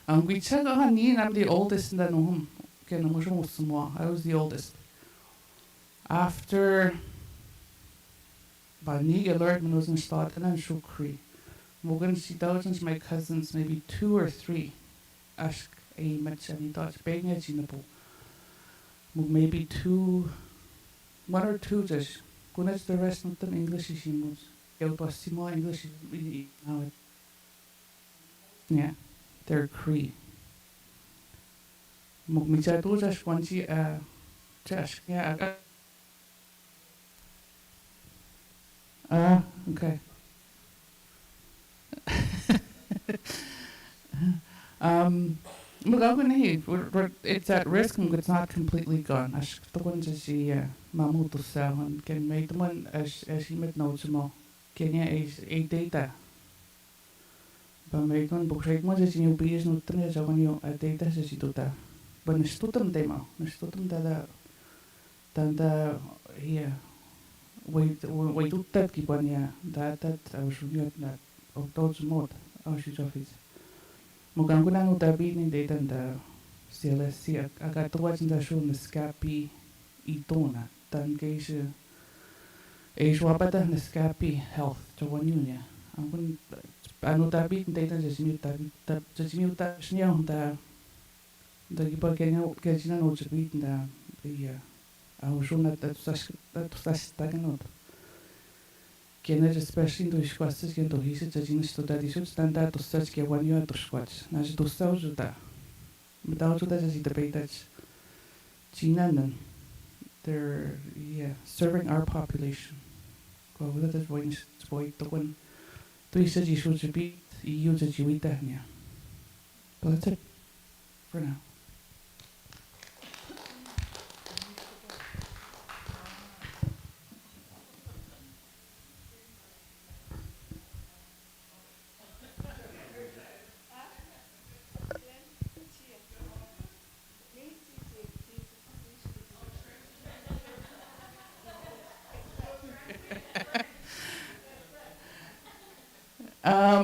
We check on I'm the oldest in the home. I was the oldest. After Baniga learned when I was in Stad and Shukri. Mogan see thousands my cousins, maybe 2 or 3. Ask a much and he thought being a ginable. Maybe 1 or 2 just. Kunas the rest of them English is it was more English now. Yeah, they're Cree. Mugmichatu just one just yeah. Okay. It's at risk and it's not completely gone. As the ones as mamu to sell and can make the one as he made notes more. Kenya is a data. But make one book rate much as you be is not as when you a data as you do that. But the student demo, the student that the here wait to that keep on yeah that I was reviewing that of those mode. Oh she's office. Mugangunan utabi ni data the CLSC agad watching the show Naskapi itona tan geisha Ejwabada Naskapi health to one unia. When ano tabi data just muta shnyo the giba gajina no jabit the ahujuna that taganot. Kena especially to squashes get to his judging to that issues stand that to such get one year to squats. Nas to sell juta. Without that as debate that's China they're serving our population. Well, that is when it's boy to one three says you should be you that you eat that yeah. But that's it for now.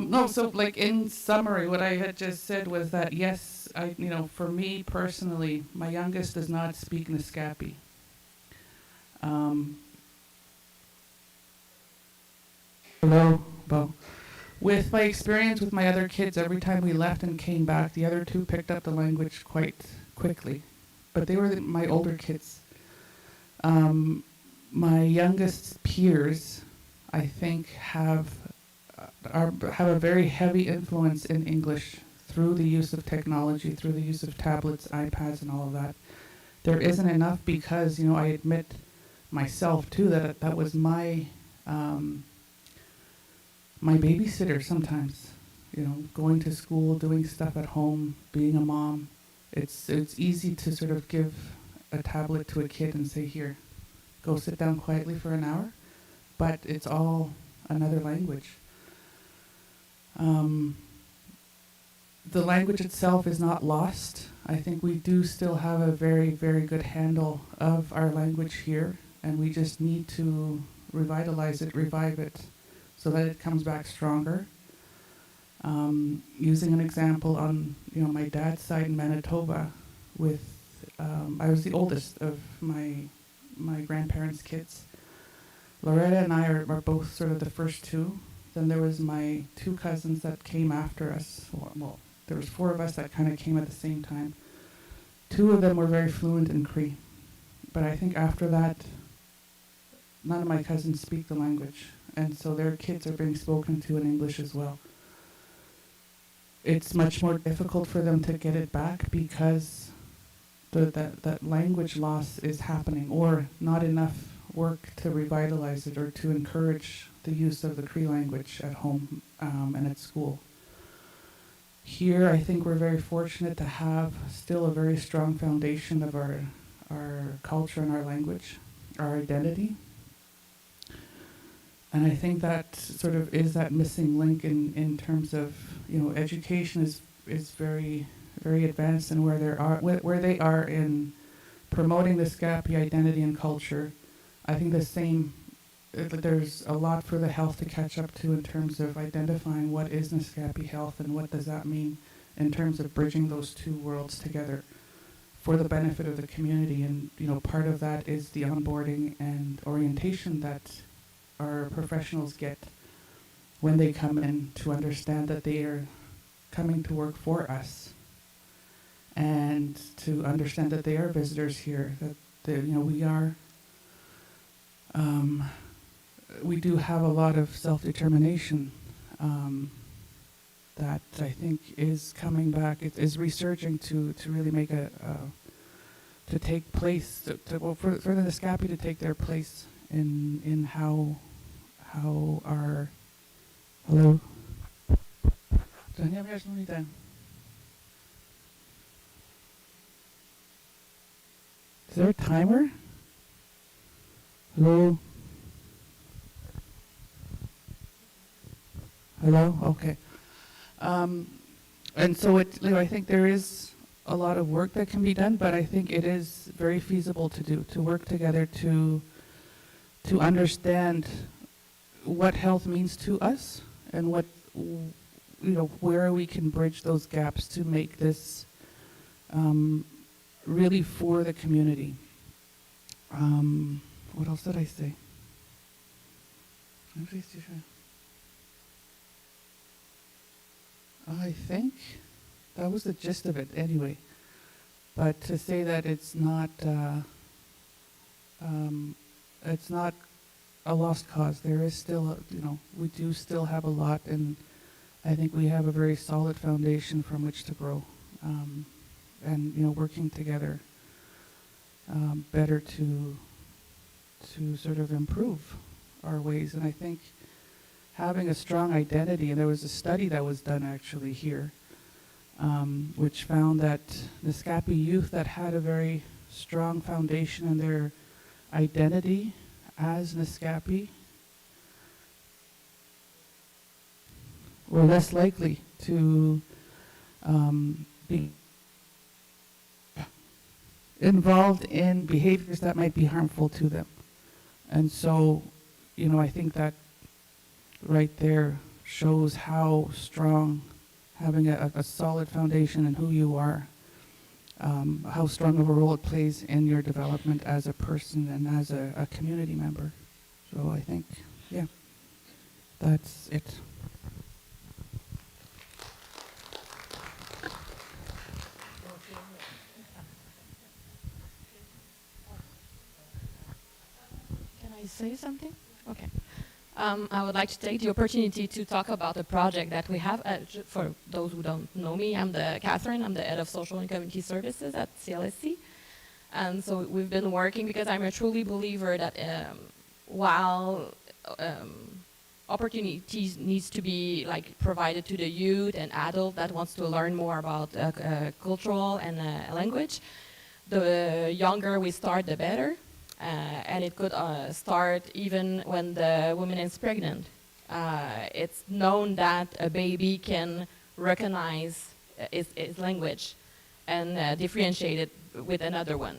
No, so like in summary, what I had just said was that yes, for me personally, my youngest does not speak Naskapi. Hello, Bo. With my experience with my other kids, every time we left and came back, the other two picked up the language quite quickly. But they were my older kids. My youngest peers, I think, have a very heavy influence in English through the use of technology, through the use of tablets, iPads, and all of that. There isn't enough because, I admit myself too that was my my babysitter sometimes. Going to school, doing stuff at home, being a mom. It's easy to sort of give a tablet to a kid and say, here, go sit down quietly for an hour. But it's all another language. The language itself is not lost. I think we do still have a very, very good handle of our language here, and we just need to revitalize it, revive it, so that it comes back stronger. Using an example on my dad's side in Manitoba, with I was the oldest of my grandparents' kids. Loretta and I are both sort of the first two. Then there was my two cousins that came after us. Well, there was four of us that kind of came at the same time. Two of them were very fluent in Cree. But I think after that, none of my cousins speak the language. And so their kids are being spoken to in English as well. It's much more difficult for them to get it back because that language loss is happening, or not enough work to revitalize it or to encourage the use of the Cree language at home and at school. Here, I think we're very fortunate to have still a very strong foundation of our culture and our language, our identity. And I think that sort of is that missing link in terms of, education is very, very advanced in where they are in promoting the Naskapi identity and culture. I think there's a lot for the health to catch up to in terms of identifying what is Naskapi health and what does that mean in terms of bridging those two worlds together for the benefit of the community. And, part of that is the onboarding and orientation that our professionals get when they come in, to understand that they are coming to work for us, and to understand that they are visitors here, that we do have a lot of self-determination that I think is coming back. It is resurging to really make to take place, for the Naskapi to take their place in how our hello. Is there a timer? Hello? Hello? Okay. And so I think there is a lot of work that can be done, but I think it is very feasible to work together to understand what health means to us and what, where we can bridge those gaps to make this really for the community. What else did I say? I think that was the gist of it anyway. But to say that it's not a lost cause. There is still, we do still have a lot, and I think we have a very solid foundation from which to grow, and working together better to sort of improve our ways. And I think having a strong identity, and there was a study that was done actually here, which found that Naskapi youth that had a very strong foundation in their identity as Naskapi were less likely to be involved in behaviors that might be harmful to them. And so, I think that right there shows how strong having a solid foundation in who you are, how strong of a role it plays in your development as a person and as a community member. So I think, yeah, that's it. Can I say something? Okay. I would like to take the opportunity to talk about a project that we have. For those who don't know me, I'm Catherine. I'm the head of social and community services at CLSC. And so we've been working because I'm a truly believer that while opportunities needs to be provided to the youth and adult that wants to learn more about cultural and language, the younger we start, the better. And it could start even when the woman is pregnant. It's known that a baby can recognize its language and differentiate it with another one.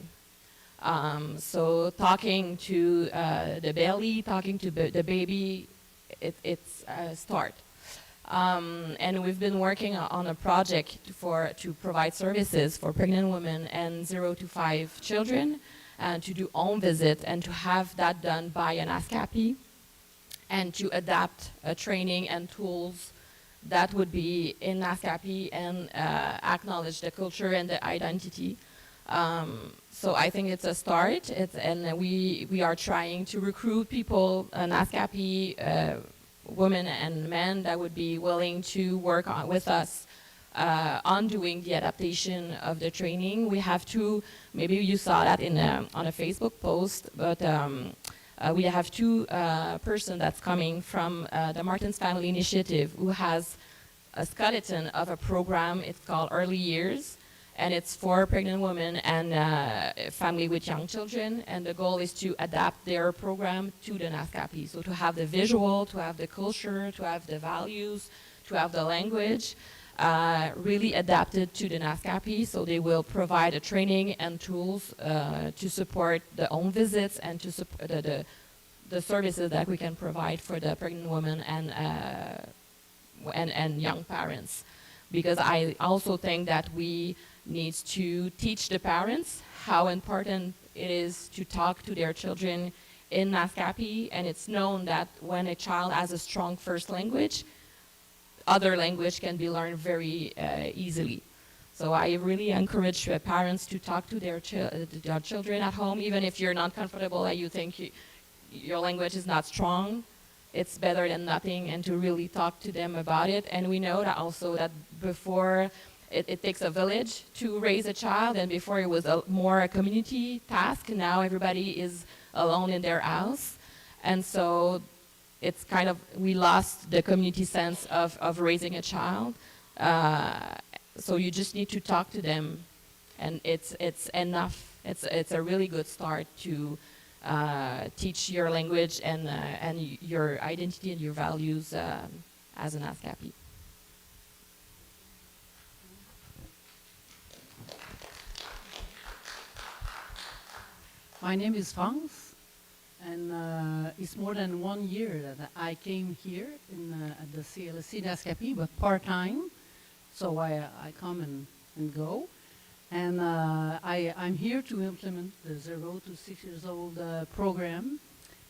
So talking to the belly, talking to the baby, it's a start. And we've been working on a project to provide services for pregnant women and 0 to 5 children, and to do home visit and to have that done by an Naskapi, and to adapt training and tools that would be in Naskapi and acknowledge the culture and the identity. So I think it's a start, and we are trying to recruit people, Naskapi women and men that would be willing to work with us on doing the adaptation of the training. We have two, maybe you saw that on a Facebook post, but we have two persons that's coming from the Martin's Family Initiative who has a skeleton of a program. It's called Early Years, and it's for pregnant women and family with young children, and the goal is to adapt their program to the Naskapi. So to have the visual, to have the culture, to have the values, to have the language, really adapted to the Naskapi. So they will provide a training and tools to support the home visits and to support the services that we can provide for the pregnant women and young parents. Because I also think that we need to teach the parents how important it is to talk to their children in Naskapi, and it's known that when a child has a strong first language, other language can be learned very easily. So I really encourage parents to talk to their children at home, even if you're not comfortable and you think your language is not strong. It's better than nothing, and to really talk to them about it. And we know that also that before it takes a village to raise a child, and before it was more a community task. Now everybody is alone in their house, and so it's kind of, we lost the community sense of raising a child. So you just need to talk to them, and it's enough. It's a really good start to teach your language and your identity and your values as an Naskapi. My name is Frans, and it's more than 1 year that I came here at the CLSC Naskapi, but part-time, so I come and go. And I'm here to implement the 0 to 6 years old program.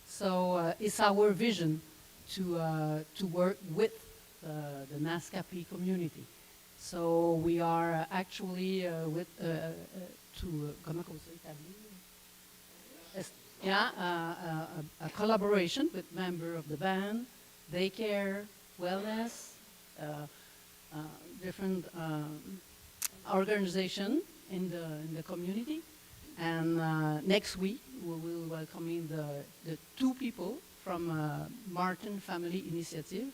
So it's our vision to work with the Naskapi community. So we are actually with comment on ça, établir? Yeah, a collaboration with member of the band, daycare, wellness, uh, different organization in the community. And next week we will welcome in the two people from Martin Family Initiative,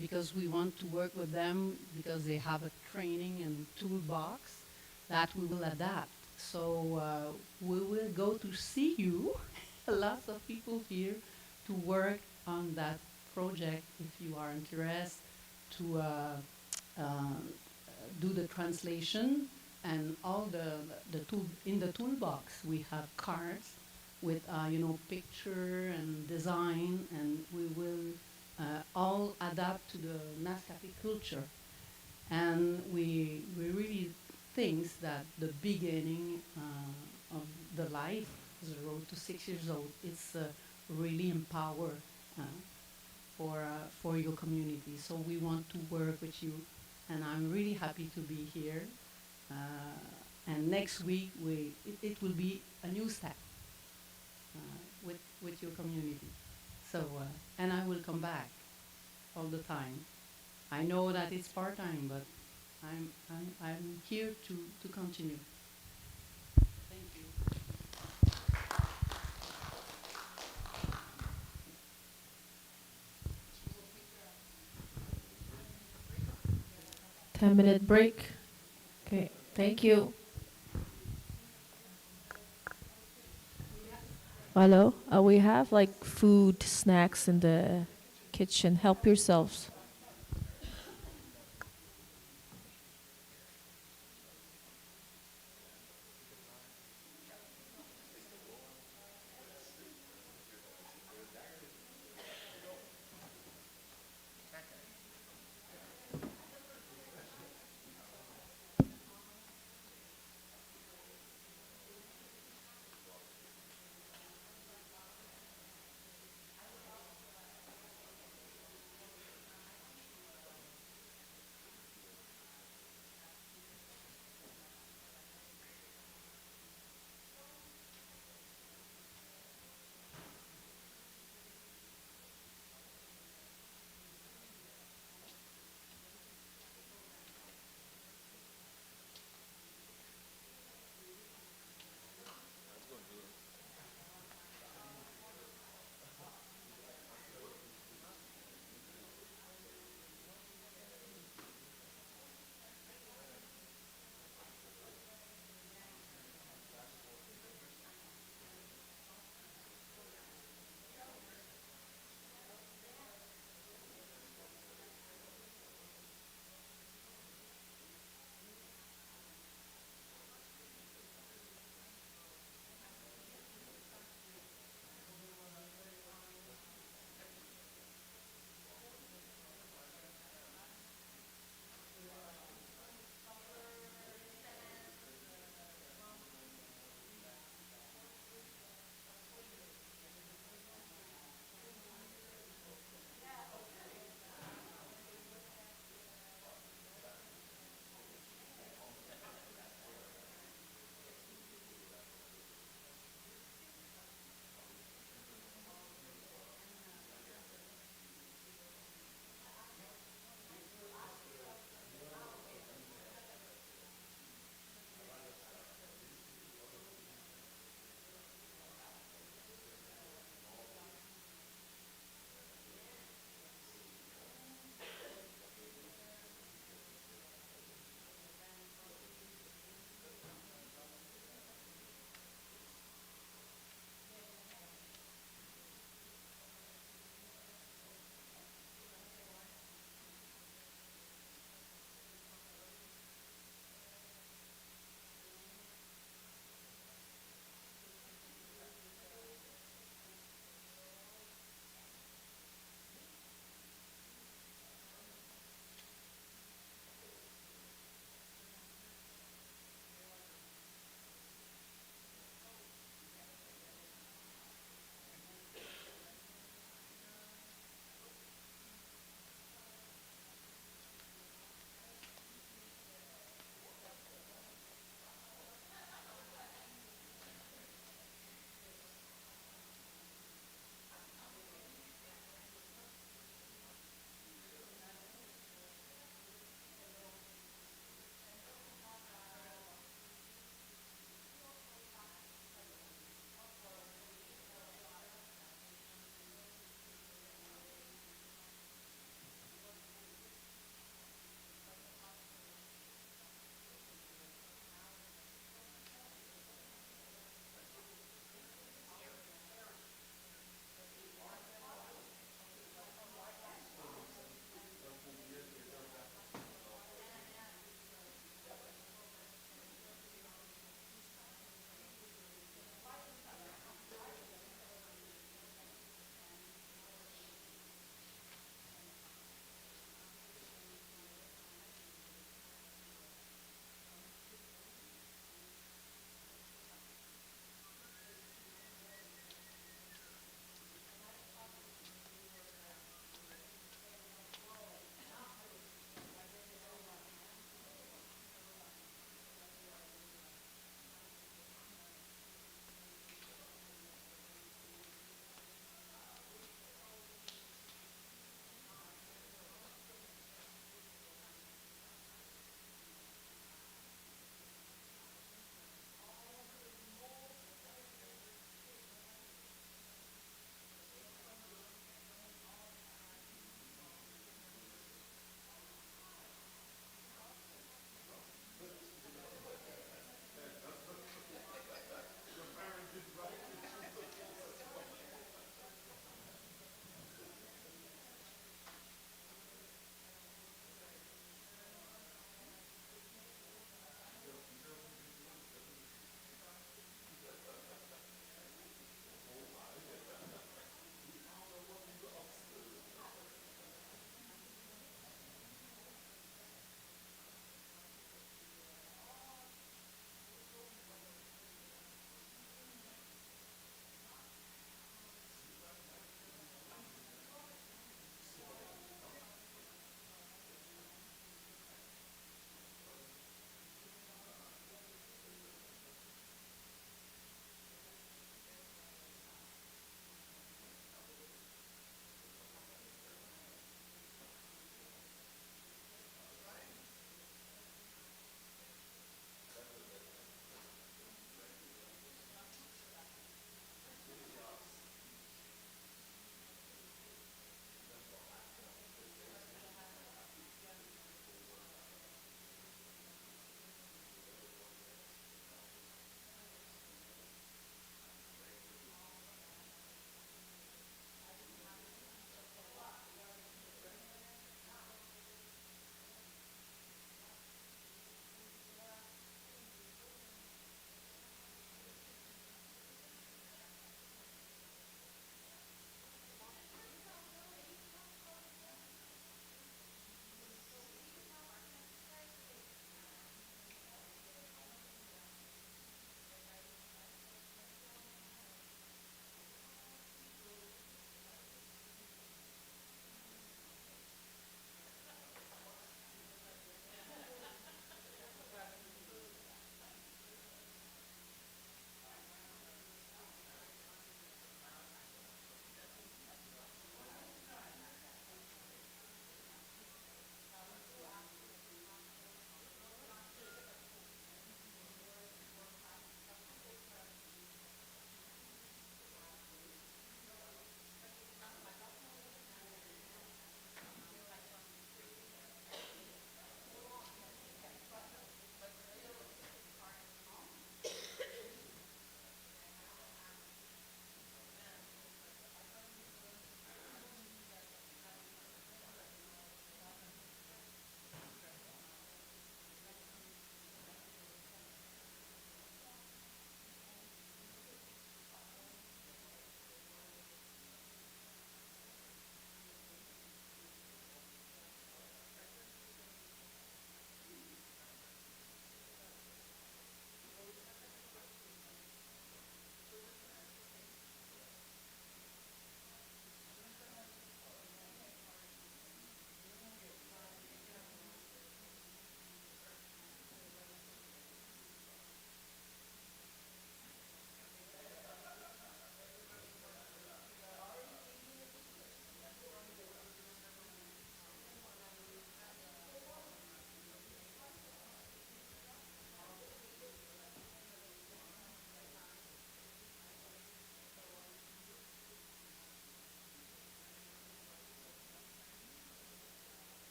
because we want to work with them because they have a training and toolbox that we will adapt. So we will go to see you, lots of people here, to work on that project if you are interested, to do the translation and all the tool in the toolbox. We have cards with picture and design, and we will all adapt to the Naskapi culture. And we really think that the beginning of the life, the road to 6 years old, is really empower for your community. So we want to work with you, and I'm really happy to be here. And next week it will be a new step with your community. So and I will come back all the time. I know that it's part time, but I'm here to continue. Thank you. 10-minute break. Okay, thank you. Hello, we have like food, snacks in the kitchen. Help yourselves.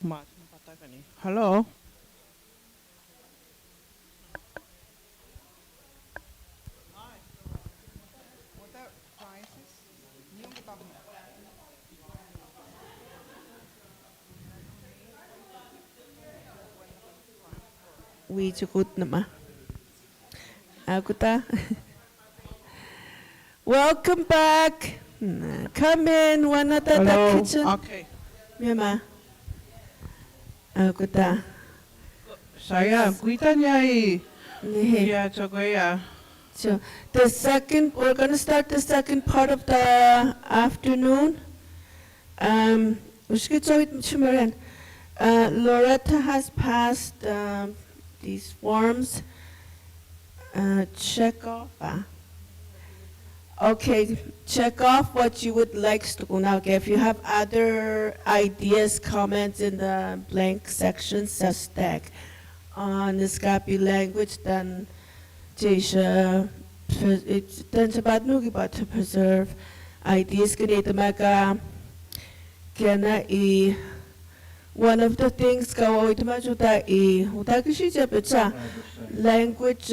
Hello. We chukut nama. Akuta. Welcome back. Come in. Wanata the Hello. kitchen. Okay. Miyama. Akuta. Saya kuita niya Nihe. ya chokoya. So we're going to start the second part of the afternoon. Loretta has passed these forms. Check off. Okay, check off what you would like to go now. Okay, if you have other ideas, comments in the blank section, stack on the Naskapi language, then it's about to preserve ideas. One of the things language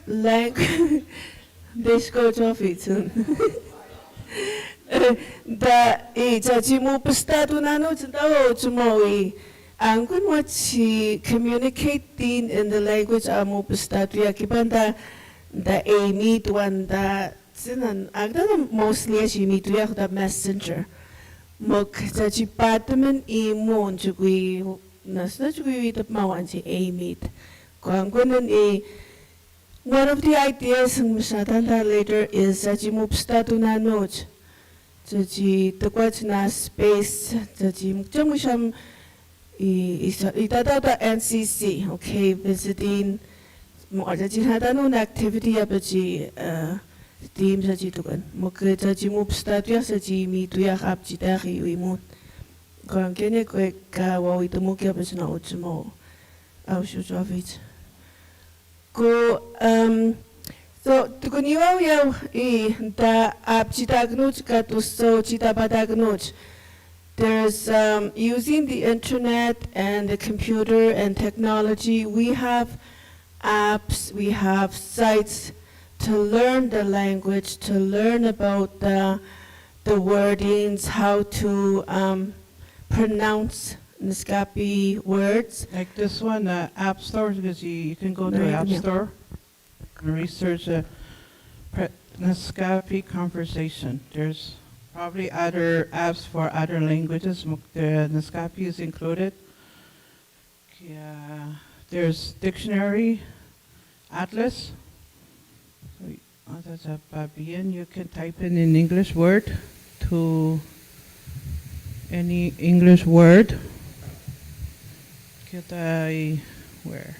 language this goes off it da mo pastado na no ang kun communicating in the language mo pastado ya kibanda the meet one da sinan agda mostly as you meet ya the messenger mok pataman mo chugui nasna chugui tap mawansi meet kung kunan one of the ideas ng masatanda later is that you move statu na note. Jadi tekwat na space. Jadi mukjang musyam itata the NCC. Okay, visiting. Jadi hada no activity abaji team jadi tukan. Mukha jadi move statu ya jadi mi tu ya kap jita kiuimun. Kung kene kwe kawaw ito mukha abaji na utmo. Aushujavit. So tukuniwa ya da abchitagnuch katuso chitabadagnuch. There's using the internet and the computer and technology. We have apps, we have sites to learn the language, to learn about the wordings, how to pronounce Naskapi words. Like this one, App Store, because you can go to App Store and research Naskapi conversation. There's probably other apps for other languages. The Naskapi is included. Yeah, there's dictionary, atlas. That's a Babian. You can type in an English word to any English word. Where?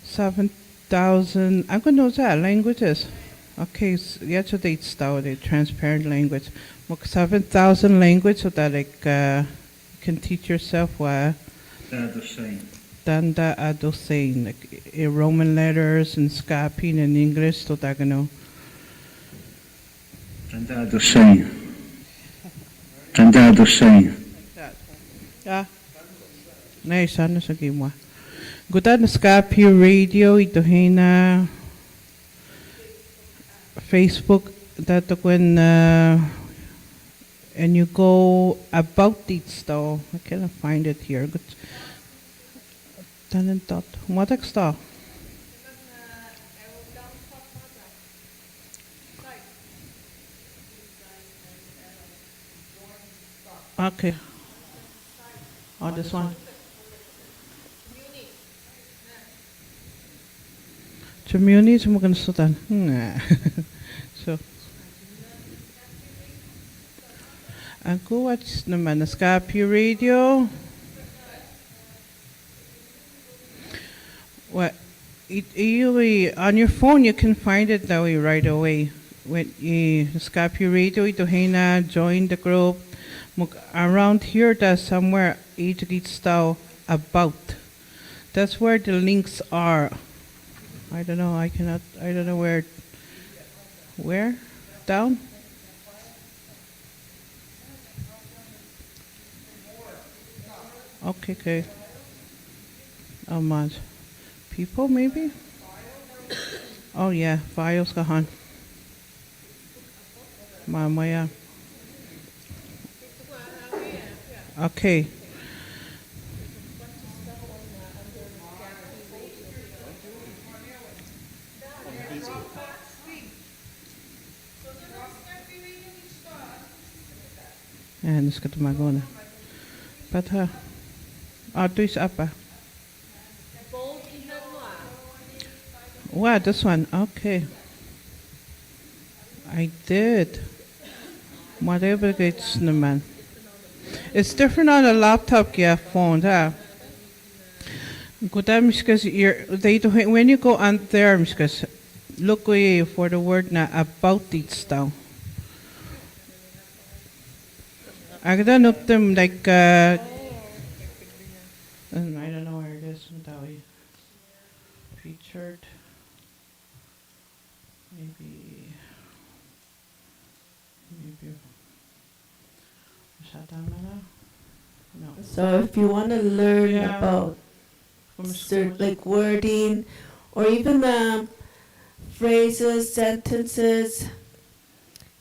7,000. I'm going to know that languages. Okay, yesterday it's the transparent language. 7,000 languages so that you can teach yourself what. Tanda adosain, like Roman letters and Naskapi in English so that you know. Tanda adosain. Tanda adosain. Yeah. Nice, ano sa mo. Guta Naskapi radio ito na Facebook dato when and you go about it sto. I cannot find it here. Good. Tanan tot. What sto? Okay. Oh, this one. Community, so maganda sutan. So, ako watch naman Naskapi radio. What? On your phone, you can find it that way right away. When Naskapi radio, ito na join the group. Around here, there's somewhere about. That's where the links are. I don't know. I don't know where. Where? Down? Okay, okay. Amad. People, maybe? Oh, yeah. Files kahan. Mamaya. Okay. And it's got my gona. But tuis apa? Wow, this one. Okay. I did. Whatever it's the man. It's different on a laptop, yeah, phone, huh? Because they do when you go on there, because look for the word na about it down. I don't know them like I don't know where it is. Featured, maybe. No. So if you want to learn Yeah. about like wording or even phrases, sentences,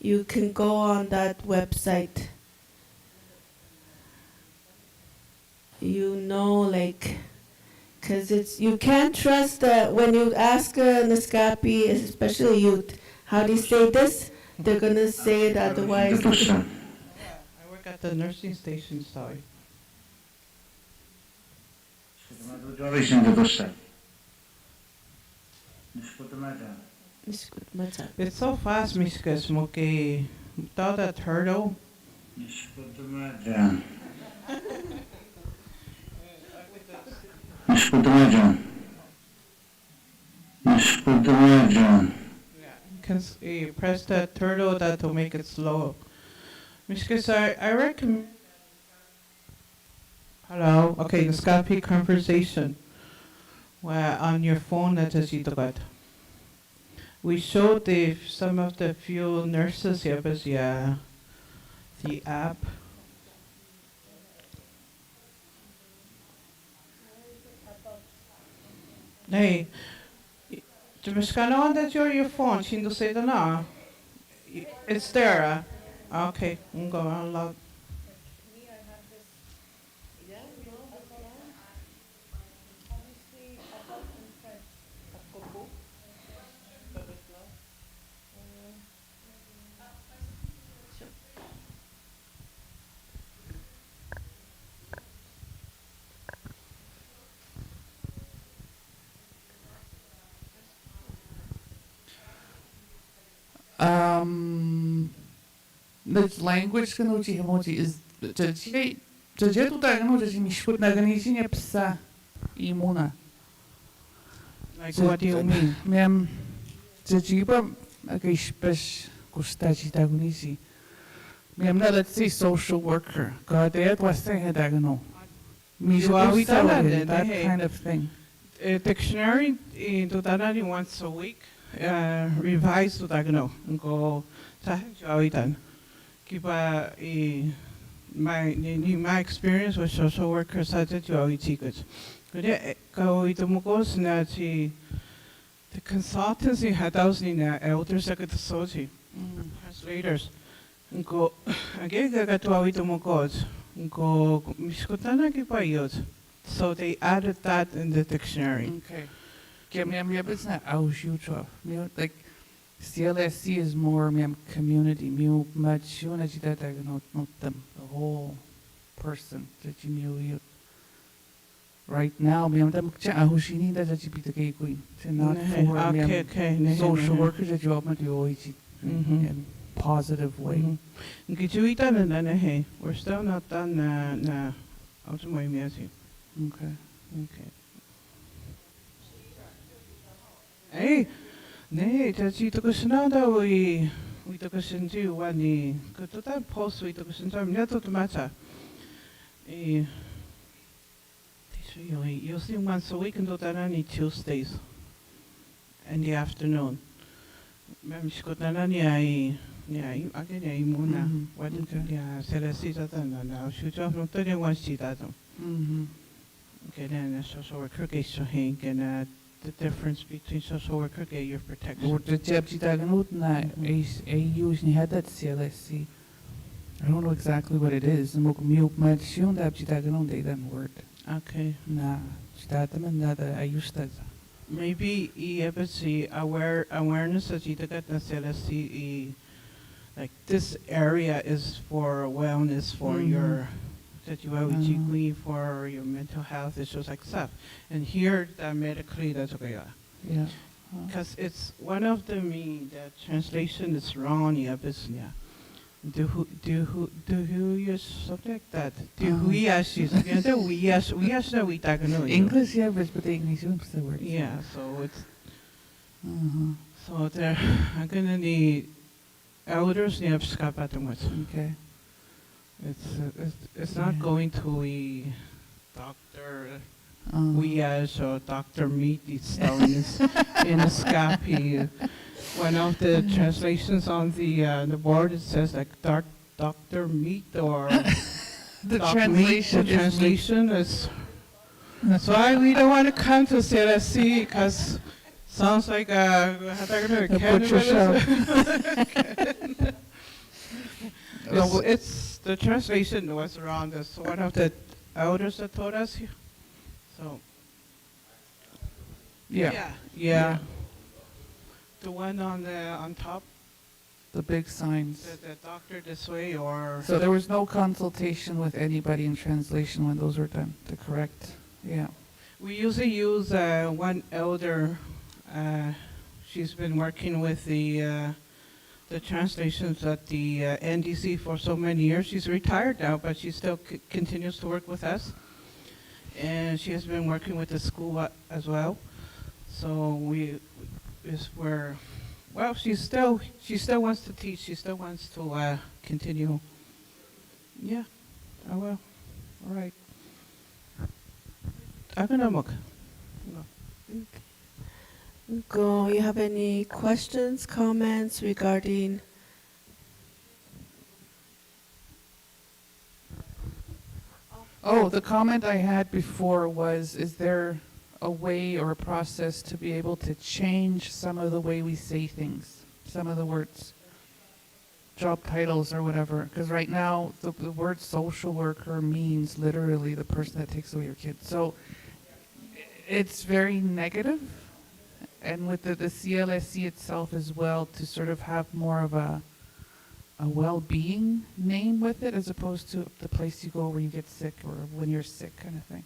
you can go on that website. You know, like, because you can't trust when you ask a Naskapi, especially youth, how do you say this? They're going to say it otherwise. I work at the nursing station, sorry. It's so fast, Mishkas Moke. Without that turtle. Because you press that turtle that will make it slow. Mishkas, I recommend. Hello. Okay, Naskapi conversation. Well, on your phone, that is it. We showed some of the few nurses here, but yeah, the app. Hey, do you know that your phone? Shindo say the na. It's there. Okay, I'm going to unlock. The language kanuchi emoji is jaje tu ta gano jaje mishput na ganisi ne psa imuna. Like, what do you mean? Mem jaje ba agishpesh kustachi ta ganisi. Mem na let's say social worker. God it was saying that gano. That kind of thing. Dictionary in Tutanani once a week. Revise to Dagano. Go Tahawitan. Kiba my experience with social workers I did you always good. Go to Mugos Nati the consultancy had those in elders like the society translators. Go again got to Mugos. Go Mishkutana Kipa. So they added that in the dictionary. Okay. It's not like CLSC is more community. The whole person that you knew. Right now, not for social workers that you open to in positive way. We're still not done. Okay. Okay. Hey, nee, dat zie je toch snel dat we toch eens doen wanneer tot dat post we toch eens doen net tot matter. You'll see once a week and do that on Tuesdays in the afternoon. Maybe she got again muna. What yeah, Celestita and I'll shoot off from 31 sheet at them. Mhm. Then social worker gets so hink and the difference between social worker get your protection. Wordt het je hebt daar genoten na use niet had dat CLSC. I don't know exactly what it is. Maar ook meer op mijn schoen daar heb je daar genoten dat woord. Okay. Na staat hem en dat I used that. Maybe awareness that you got na CLSC like this area is for wellness for your that you have for your mental health issues like stuff. And here medically that's okay. Yeah. Because it's one of the translation is wrong, yeah, but yeah. Do who you something like that? Do who yes, we no we talk no. English yeah, but English is the word. Yeah, so it's so there I'm gonna need elders near Skapatumut. Okay. It's not going to a doctor. We as Dr. Meat is telling us in Naskapi. One of the translations on the board it says like Dr. Meat or The Doc translation Meat, the translation is. That's why we don't want to come to CLSC because sounds like a butcher shop. It's the translation was wrong. That's one of the elders that told us. So. Yeah. The one on top. The big signs. The doctor this way or. So there was no consultation with anybody in translation when those were done. To correct. Yeah. We usually use one elder. She's been working with the translations at the NDC for so many years. She's retired now, but she still continues to work with us. And she has been working with the school as well. So well, she still wants to teach. She still wants to continue. Yeah. Oh well. All right. Go. You have any questions, comments regarding? Oh, the comment I had before was, is there a way or a process to be able to change some of the way we say things, some of the words, job titles or whatever? Because right now, the word social worker means literally the person that takes away your kids. So it's very negative. And with the CLSC itself as well, to sort of have more of a well-being name with it, as opposed to the place you go where you get sick or when you're sick kind of thing.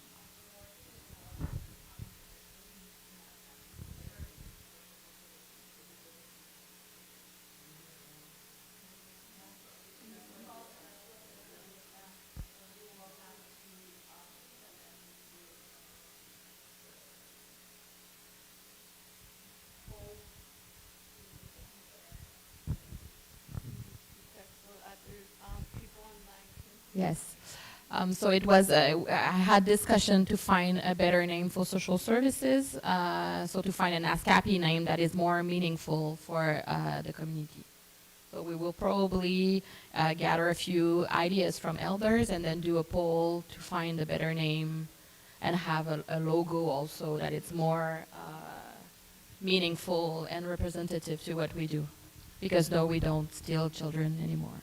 Yes. So it was, I had discussion to find a better name for social services, so to find a Naskapi name that is more meaningful for the community. So we will probably gather a few ideas from elders and then do a poll to find a better name and have a logo also that it's more meaningful and representative to what we do. Because no, we don't steal children anymore.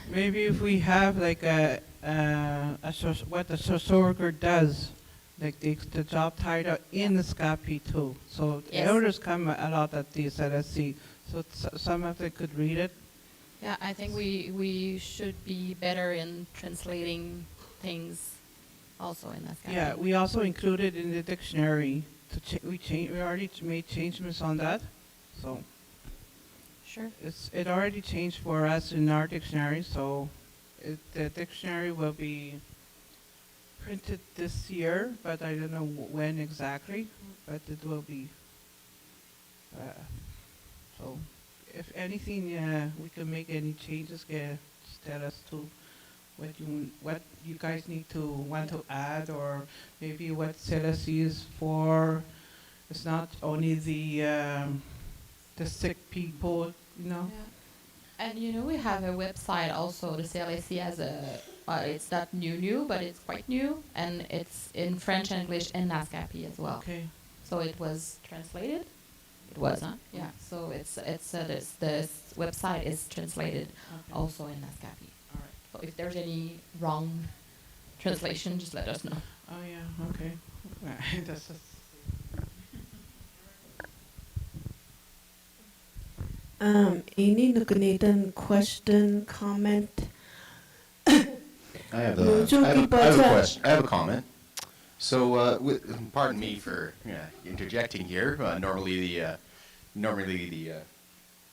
Maybe if we have like what the social worker does, like the job title in the Naskapi too. So Yes. elders come a lot at the SLSC, so some of them could read it. Yeah, I think we should be better in translating things also in that. Yeah, we also included in the dictionary. We already made changes on that, so. Sure. It already changed for us in our dictionary, so the dictionary will be printed this year, but I don't know when exactly, but it will be. So if anything, we can make any changes, just tell us to what you guys want to add, or maybe what CLSC is for. It's not only the sick people, you know. Yeah. And we have a website also. The CLAC has it's not new, but it's quite new, and it's in French, English, and Naskapi as well. Okay. So it was translated. It was, huh? Yeah. So this website is translated Okay. also in Naskapi. All right. So if there's any wrong translation, just let us know. Oh yeah. Okay. That's just. Any Nukunetan question, comment? I have a question. I have a comment. So, pardon me for interjecting here. Normally the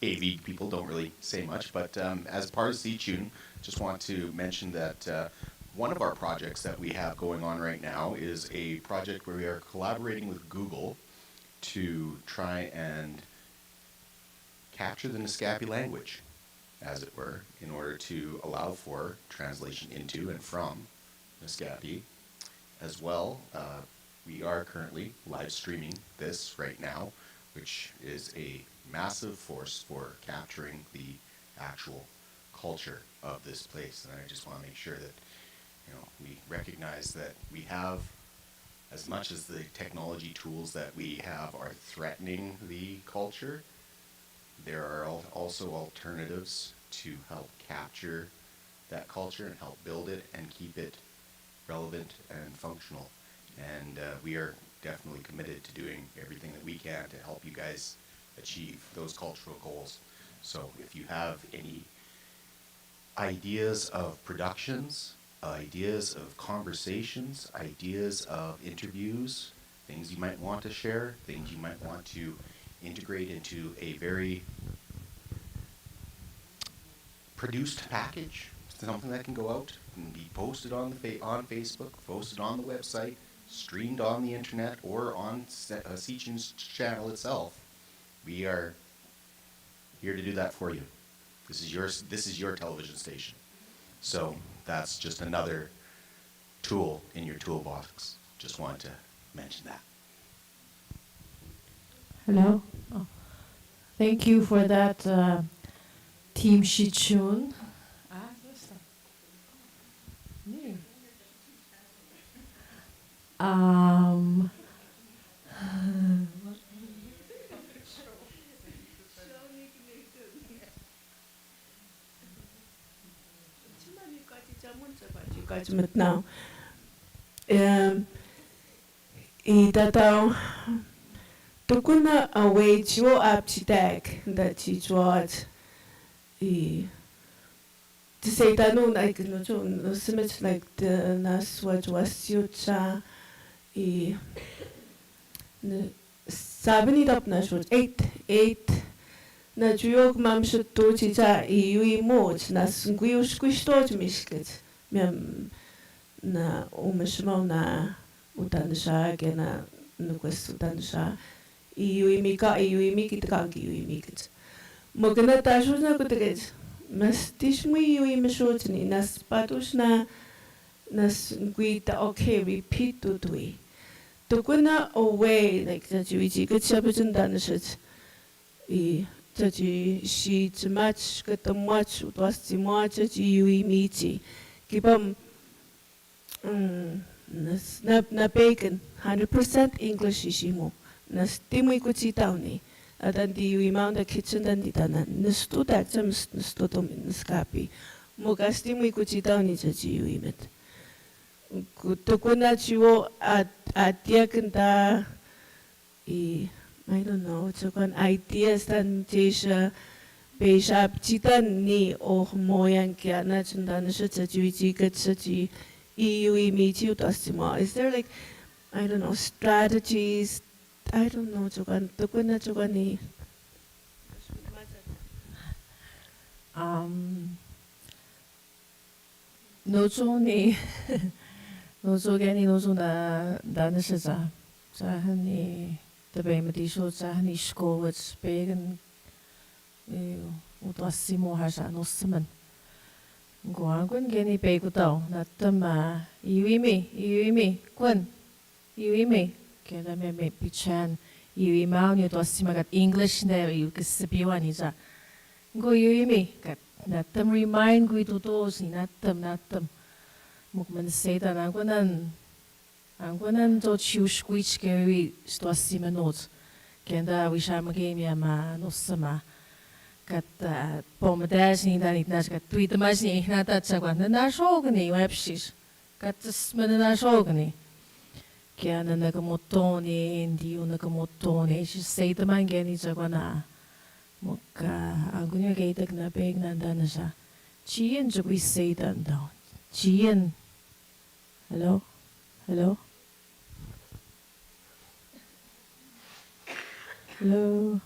AV people don't really say much, but as part of Sichun, just want to mention that one of our projects that we have going on right now is a project where we are collaborating with Google to try and capture the Naskapi language, as it were, in order to allow for translation into and from Naskapi. As well, we are currently live streaming this right now, which is a massive force for capturing the actual culture of this place. And I just want to make sure that we recognize that we have, as much as the technology tools that we have are threatening the culture, there are also alternatives to help capture that culture and help build it and keep it relevant and functional. And we are definitely committed to doing everything that we can to help you guys achieve those cultural goals. So if you have any ideas of productions, ideas of conversations, ideas of interviews, things you might want to share, things you might want to integrate into a very produced package, something that can go out and be posted on Facebook, posted on the website, streamed on the internet, or on Sichun's channel itself. We are here to do that for you. This is your television station. So that's just another tool in your toolbox. Just wanted to mention that. Hello. Oh. Thank you for that, Team Sichun. Um, now. Itatao tukuna away chiwo up chitak that chichwat to say that no like no similar like the nas what was yucha sabini up na shoot eight na juyog mam shoot to chicha yui moch na sungui squish to mishket na umeshmo na utansha gena no questo utansha yui miki tkangi yui mikit mogna tashu na kutegej mas tishmi yui meshotni nas patush na nas guita okay repeat to dui to kuna away like that you ji good shabutun danshit that you she too much get the much it was too much yui miti kibam na bacon 100% English ishimo na stimu ikuchitaw ni adan di imam the kitchen dan di tanan nusto tak jam nusto to Naskapi mo stimu ikuchitaw ni jaji imet to kuna chiwo at dia kanta I don't know so kan ideas dan tisha Bishop chitan ni oh moyang kya na chundan shi jaji ji gatsaji is there like I don't know strategies I don't know 저건 노조니 노조게니 노조나 나는 시자 자하니 더베메디 쇼자하니 스코츠 베근 우도시모 하자 노스만 Guanggun geni beigudao na tama iwimi kun iwimi kaya me pichan iwimao ni to simagat English na iu kesibiwan ija Go yumi kat natam remind gui tutos ni natam. Mukman say that angwanan to choose which gui sto simanot. Kenda wisham game yama no sama. Kat pomadas ni danit nas kat tweet mas ni nata tsakwan na shogni webshis. Kat sman na shogni. Kaya na nagamotoni, hindi yung nagamotoni. Say the man gani tsakwana. Muka ang kunya kaitak na peg nanda na siya. Chiyan jo we say that daw. Chiyan. Hello? Hello? Hello?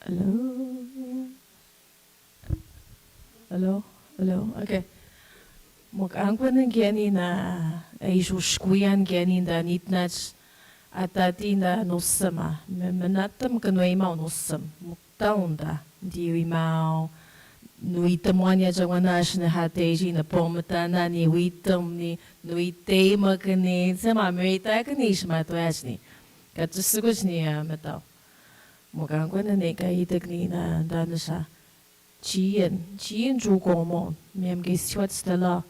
Hello? Hello? Hello? Okay. Mag-angkwan ng gani na ay suskuyan gani na nitnats at ati na nusama. Manatam kanway mau nusam. Muktaon da. Di mau nuitam wanya jawan na siya na hateji na pomata na ni witam ni nuitay magani. Sama merita kani siya matuas ni. Katusugot niya mataw. Mag-angkwan na nekaitak ni na dana siya. Chiyan jukomon. Miyam giswat stala.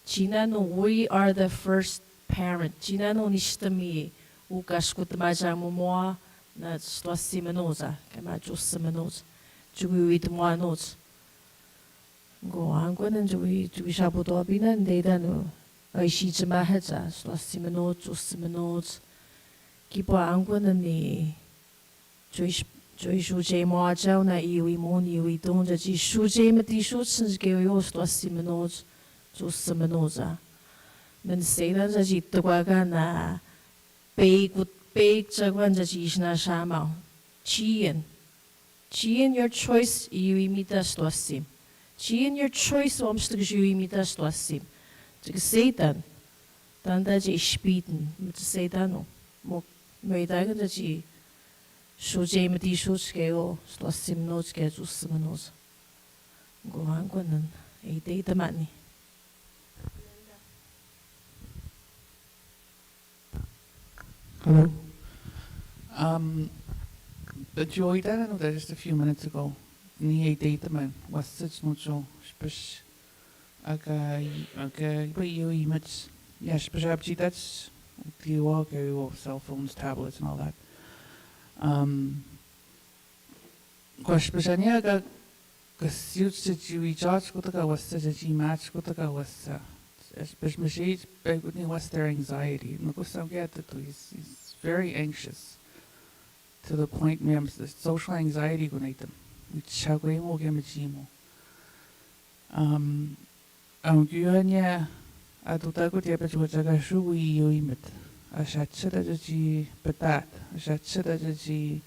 Chinano, we are the first parent. Chinano nishtami ukas kutmaja mumoa na stwasi manoza. Kama jusa manoza. Juwi witmoa noza. Go angwanan juwi shabuto abinan deidano. Ay shijamahaja stwasi manoza, jusa manoza. Kipo angwanan ni juwi shujay moa jaw na iwi mon iwi donja. Ji shujay mati shutsan geyo stwasi manoza. Jusa manoza. Men seda za jito kwaga na bake jagwan za jishna shama. Chiyan. Chiyan your choice iu imita stwasim. Chiyan your choice omstag iu imita stwasim. Jig sedan. Tanda ji ispiten. Mit sedano. Mo meitagan za ji shujay mati shutskeo stwasim nozke jusa manoza. Gohan kwanan. Ite itamani. Hello. The joy that I know that just a few minutes ago, ni data man was such no so spish aga but you image yes spish that's the walk of cell phones, tablets and all that. Gosh spishanya aga suits that you recharge ko taka was such a match ko taka was especially what's their anxiety. He's very anxious to the point where the social anxiety gunaitam. Chagwemo gamajimo. Ang gyanya adutago tiapachuaga shui yoimit. Ashatchada ji patat. Ashatchada ji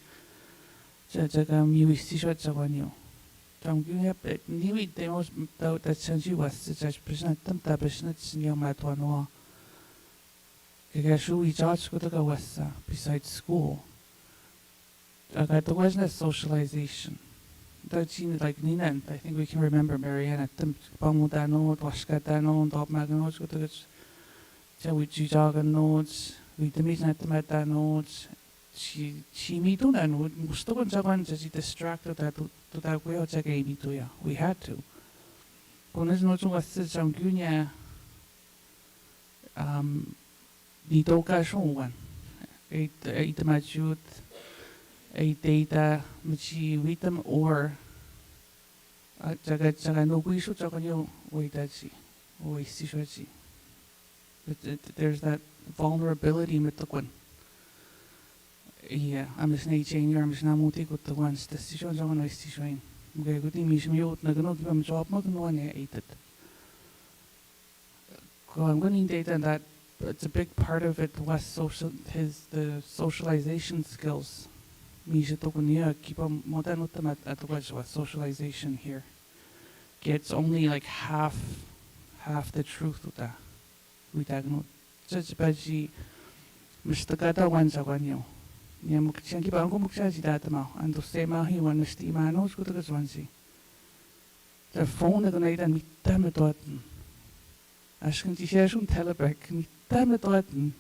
jaga muistisha chawanyo. Tamgunya niwi demos that sanji was such person tamta person sinya matwano. Kagashu we charge kutaka was besides school. That there wasn't a socialization. That's like Nina, I think we can remember Mariana Pamudano, Washkatano, Top Maganots, Jawijaga notes, we the meeting at the Mata notes. She me too and would Mustaban Javan she distracted that to that way check me to ya. We had to. Konas no was some gunya the toka shown one. Eight machut, eight data, machi witam or Jaga no guishu Jaganyo, wait that she, always see. But there's that vulnerability with the one. Yeah, I'm just not changing. I'm just not moving with the ones. The situation I'm going to see. Okay, good thing is me. I'm going to give him job. I'm going to eat it. I'm going to date and that. It's a big part of it was the socialization skills. Me should talk keep on modern at the was socialization here. Gets only like half the truth of that. We don't know. Just baji, Mr. Gata wants a one. Yeah, mukchan kiba angko mukchan si data mo. Ando sema hi wan sti manos ko tagas wansi. The phone na kunaitan mitta metot. Ashkan Tishashun Telebrek, me Tametorten.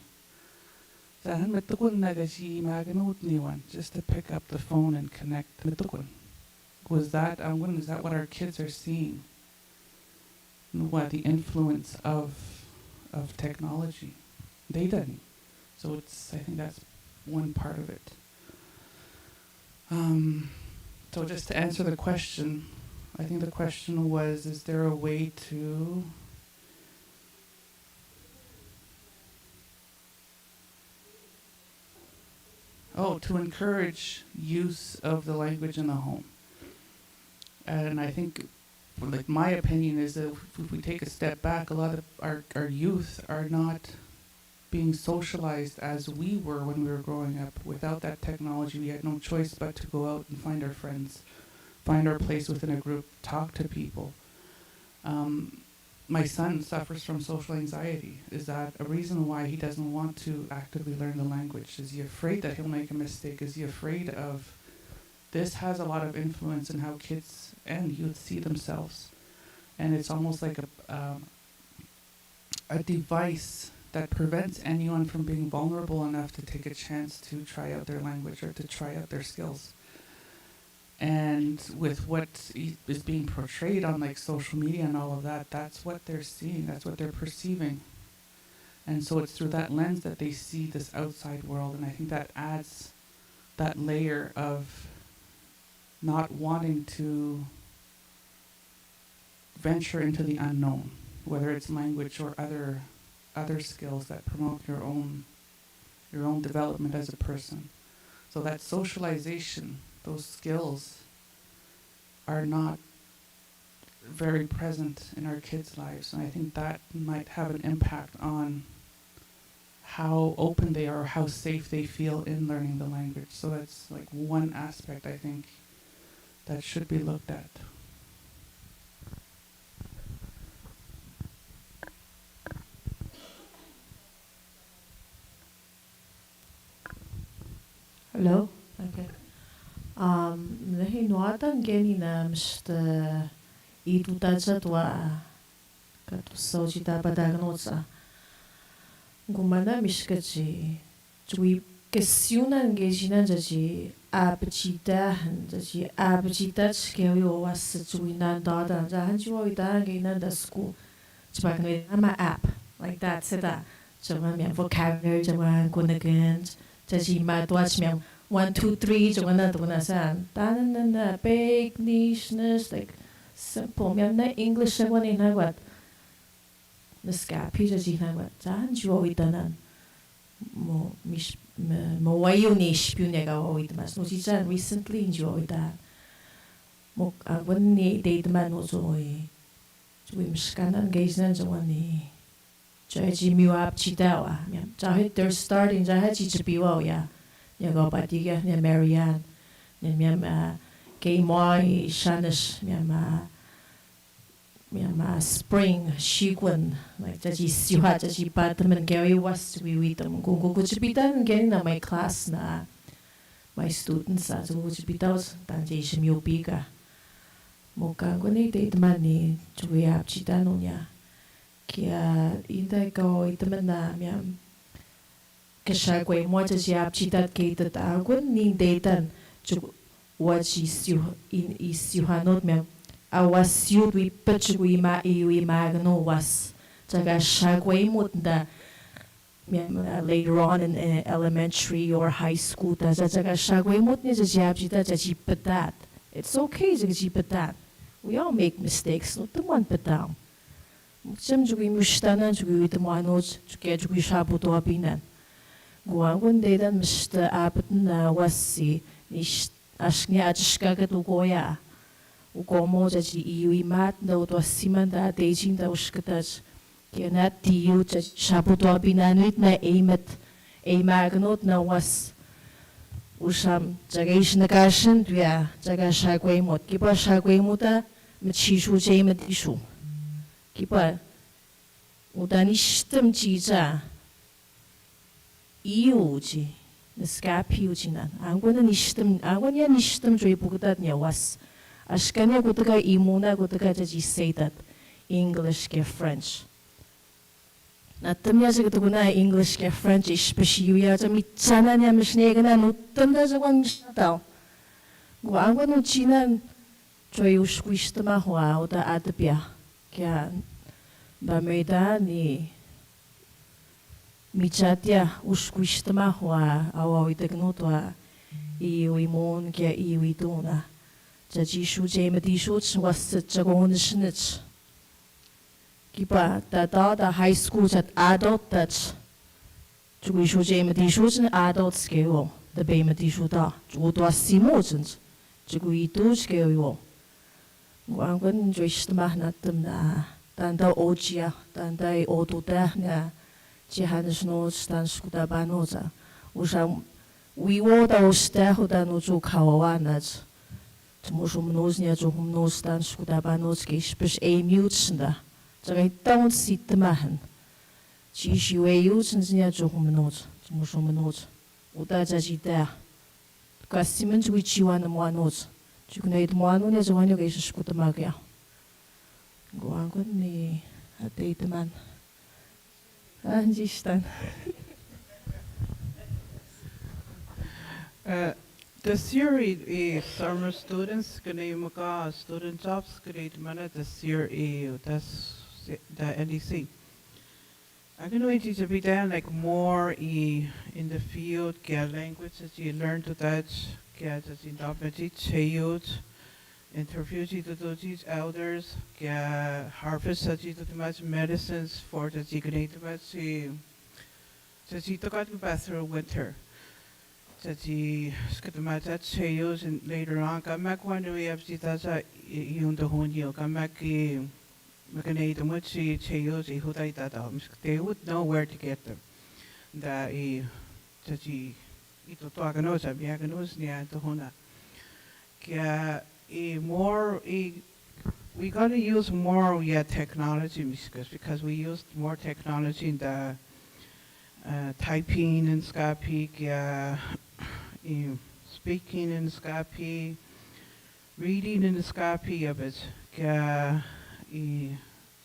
Zahan Metukun Nagashi Maganut Niwan, just to pick up the phone and connect Metukun. Is that what our kids are seeing? What the influence of technology? They didn't. So I think that's one part of it. So just to answer the question, I think the question was, is there a way to encourage use of the language in the home? And I think, like, my opinion is that if we take a step back, a lot of our youth are not being socialized as we were when we were growing up. Without that technology, we had no choice but to go out and find our friends, find our place within a group, talk to people. My son suffers from social anxiety. Is that a reason why he doesn't want to actively learn the language? Is he afraid that he'll make a mistake? Is he afraid of... This has a lot of influence in how kids and youth see themselves. And it's almost like a device that prevents anyone from being vulnerable enough to take a chance to try out their language or to try out their skills. And with what is being portrayed on like social media and all of that, that's what they're seeing, that's what they're perceiving. And so it's through that lens that they see this outside world, and I think that adds that layer of not wanting to venture into the unknown, whether it's language or other skills that promote your own development as a person. So that socialization, those skills are not very present in our kids' lives, and I think that might have an impact on how open they are, or how safe they feel in learning the language. So that's like one aspect, I think, that should be looked at. Hello? Okay. Nahi nuatan geni na mshta itutaja dwa katu sojita badagnotsa. Gumana mishkaji jui kesiunan gejinan jaji abjitahan jaji abjitach kewi was jui nan dada jahan jui dan genan da school. Jbagno ama app like that seda. Jama mi vocabulary jama kunagans. Jaji ma watch me 1, 2, 3 jona san na big nishness like simple me na English one in what Naskapi jaji na what jan jo itanan mo wayo ni spionega oit mas no jan recently enjoy that mo when ni date man no joy we mskanan geisnan jwani jaji mi up chitawa jahi they're starting jahi chibiwa ya go badiga ne Marianne ne miam gay moi shanish miam spring shigwan like jaji siwa jaji batman gary was we with them go chibitan getting na my class na my students as go chibitas dan jaji mi obiga mo kango ne date mani jui up chitanonya kia inda go itaman na miam Kashagway mo jaji abchitat kated agun ni datan chuk wachi isyuhanot me awas yud we pachugui ma iwi magno was jaga shagway mutda later on in elementary or high school ta jaga shagway mut ni jaji abchitat jaji patat. It's okay jaji patat. We all make mistakes, no tuman patao. Chim jugui mushtanan jugui tumanoj juke jugui shabuto abinan. Guangun dedan mishta abadan na wasi nish ashnya ajishkaga dugoya ugomo jaji iwi mat na utwasiman da dejin da ushkatach kianat diyu jaji shabuto abinanwit na aimagnot na was usham jaga ishnakashin duya jaga shagwaymot kipa shagwaymuta mchishu jayma dishu kipa udanishtam jija iuji Naskapi ujinan angwana nishtam joy bugudat nya was ashkanya gutaga imuna gutaga jaji say that English ke French Na tamya sa katuguna English ke French especially sa mitsana niya misnega na nutanda sa kwan tao. Guang kwan no China choy uskwista ma hua o da adapia. Kaya ba meida ni michatia uskwista ma hua awa itaknotwa iwi mon kaya iwi tuna. Za jishu jema dishu was sa kong nishnich. Kipa da high school at adult touch. Chugui shu jema dishu adult scale. Da bema dishu da. Chugu dwa simojens. Chugui tu scale. Guang kwan joistamah natam na. Tanda ojia. Tanda oduda na. Jihanis no stan skuda banoza. Usha wiwo da osta huda no ju kawawanaz. Tumushum nos nia ju hum nos stan skuda banoz ke spish mutesnda. Zagay don't sit the man. Chishi way using nia ju hum nos. Tumushum nos. Uda jajida. Kasimens which you want one nos. You can eat one when there's one you get a skuta magia. Go on with me. A date man. And you stand. The theory summer students gonna student jobs grade mana the theory that's the NDC. I'm gonna need to be there like more in the field, get languages you learn to Dutch, get as in Dopati, chayut, interview to those elders, get harvest such to the much medicines for the jignate much to go through winter. That he skitamaat chayos and later on come back one we have sita yung the honyo come back makanay the much chayos huday tata they would know where to get them. That he ito to agano sa biaganos niya to hona. Kaya we gotta use more technology because we used more technology in the typing in Naskapi, speaking in Naskapi, reading in Naskapi of it.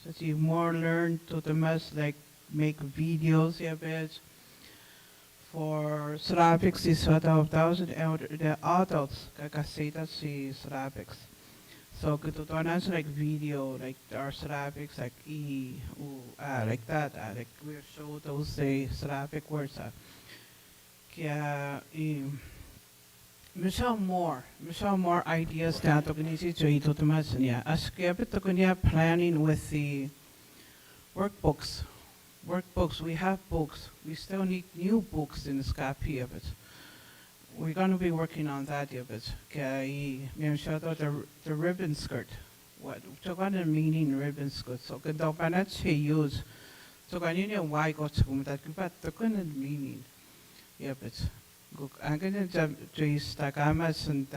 So you more learn to the most like make videos of it. For Slavics is what of the adults say that's Slavics. So good to answer like video like our Slavics like like that like we show those Slavic words. Michelle more ideas that organization to ito tumasanya. As kaya bit planning with the workbooks. We have books. We still need new books in the Naskapi of it. We're going to be working on that a bit. The ribbon skirt. What the meaning ribbon skirt? So good banat use. So can you know why got that the meaning? Yeah, but I'm going to just tagamas and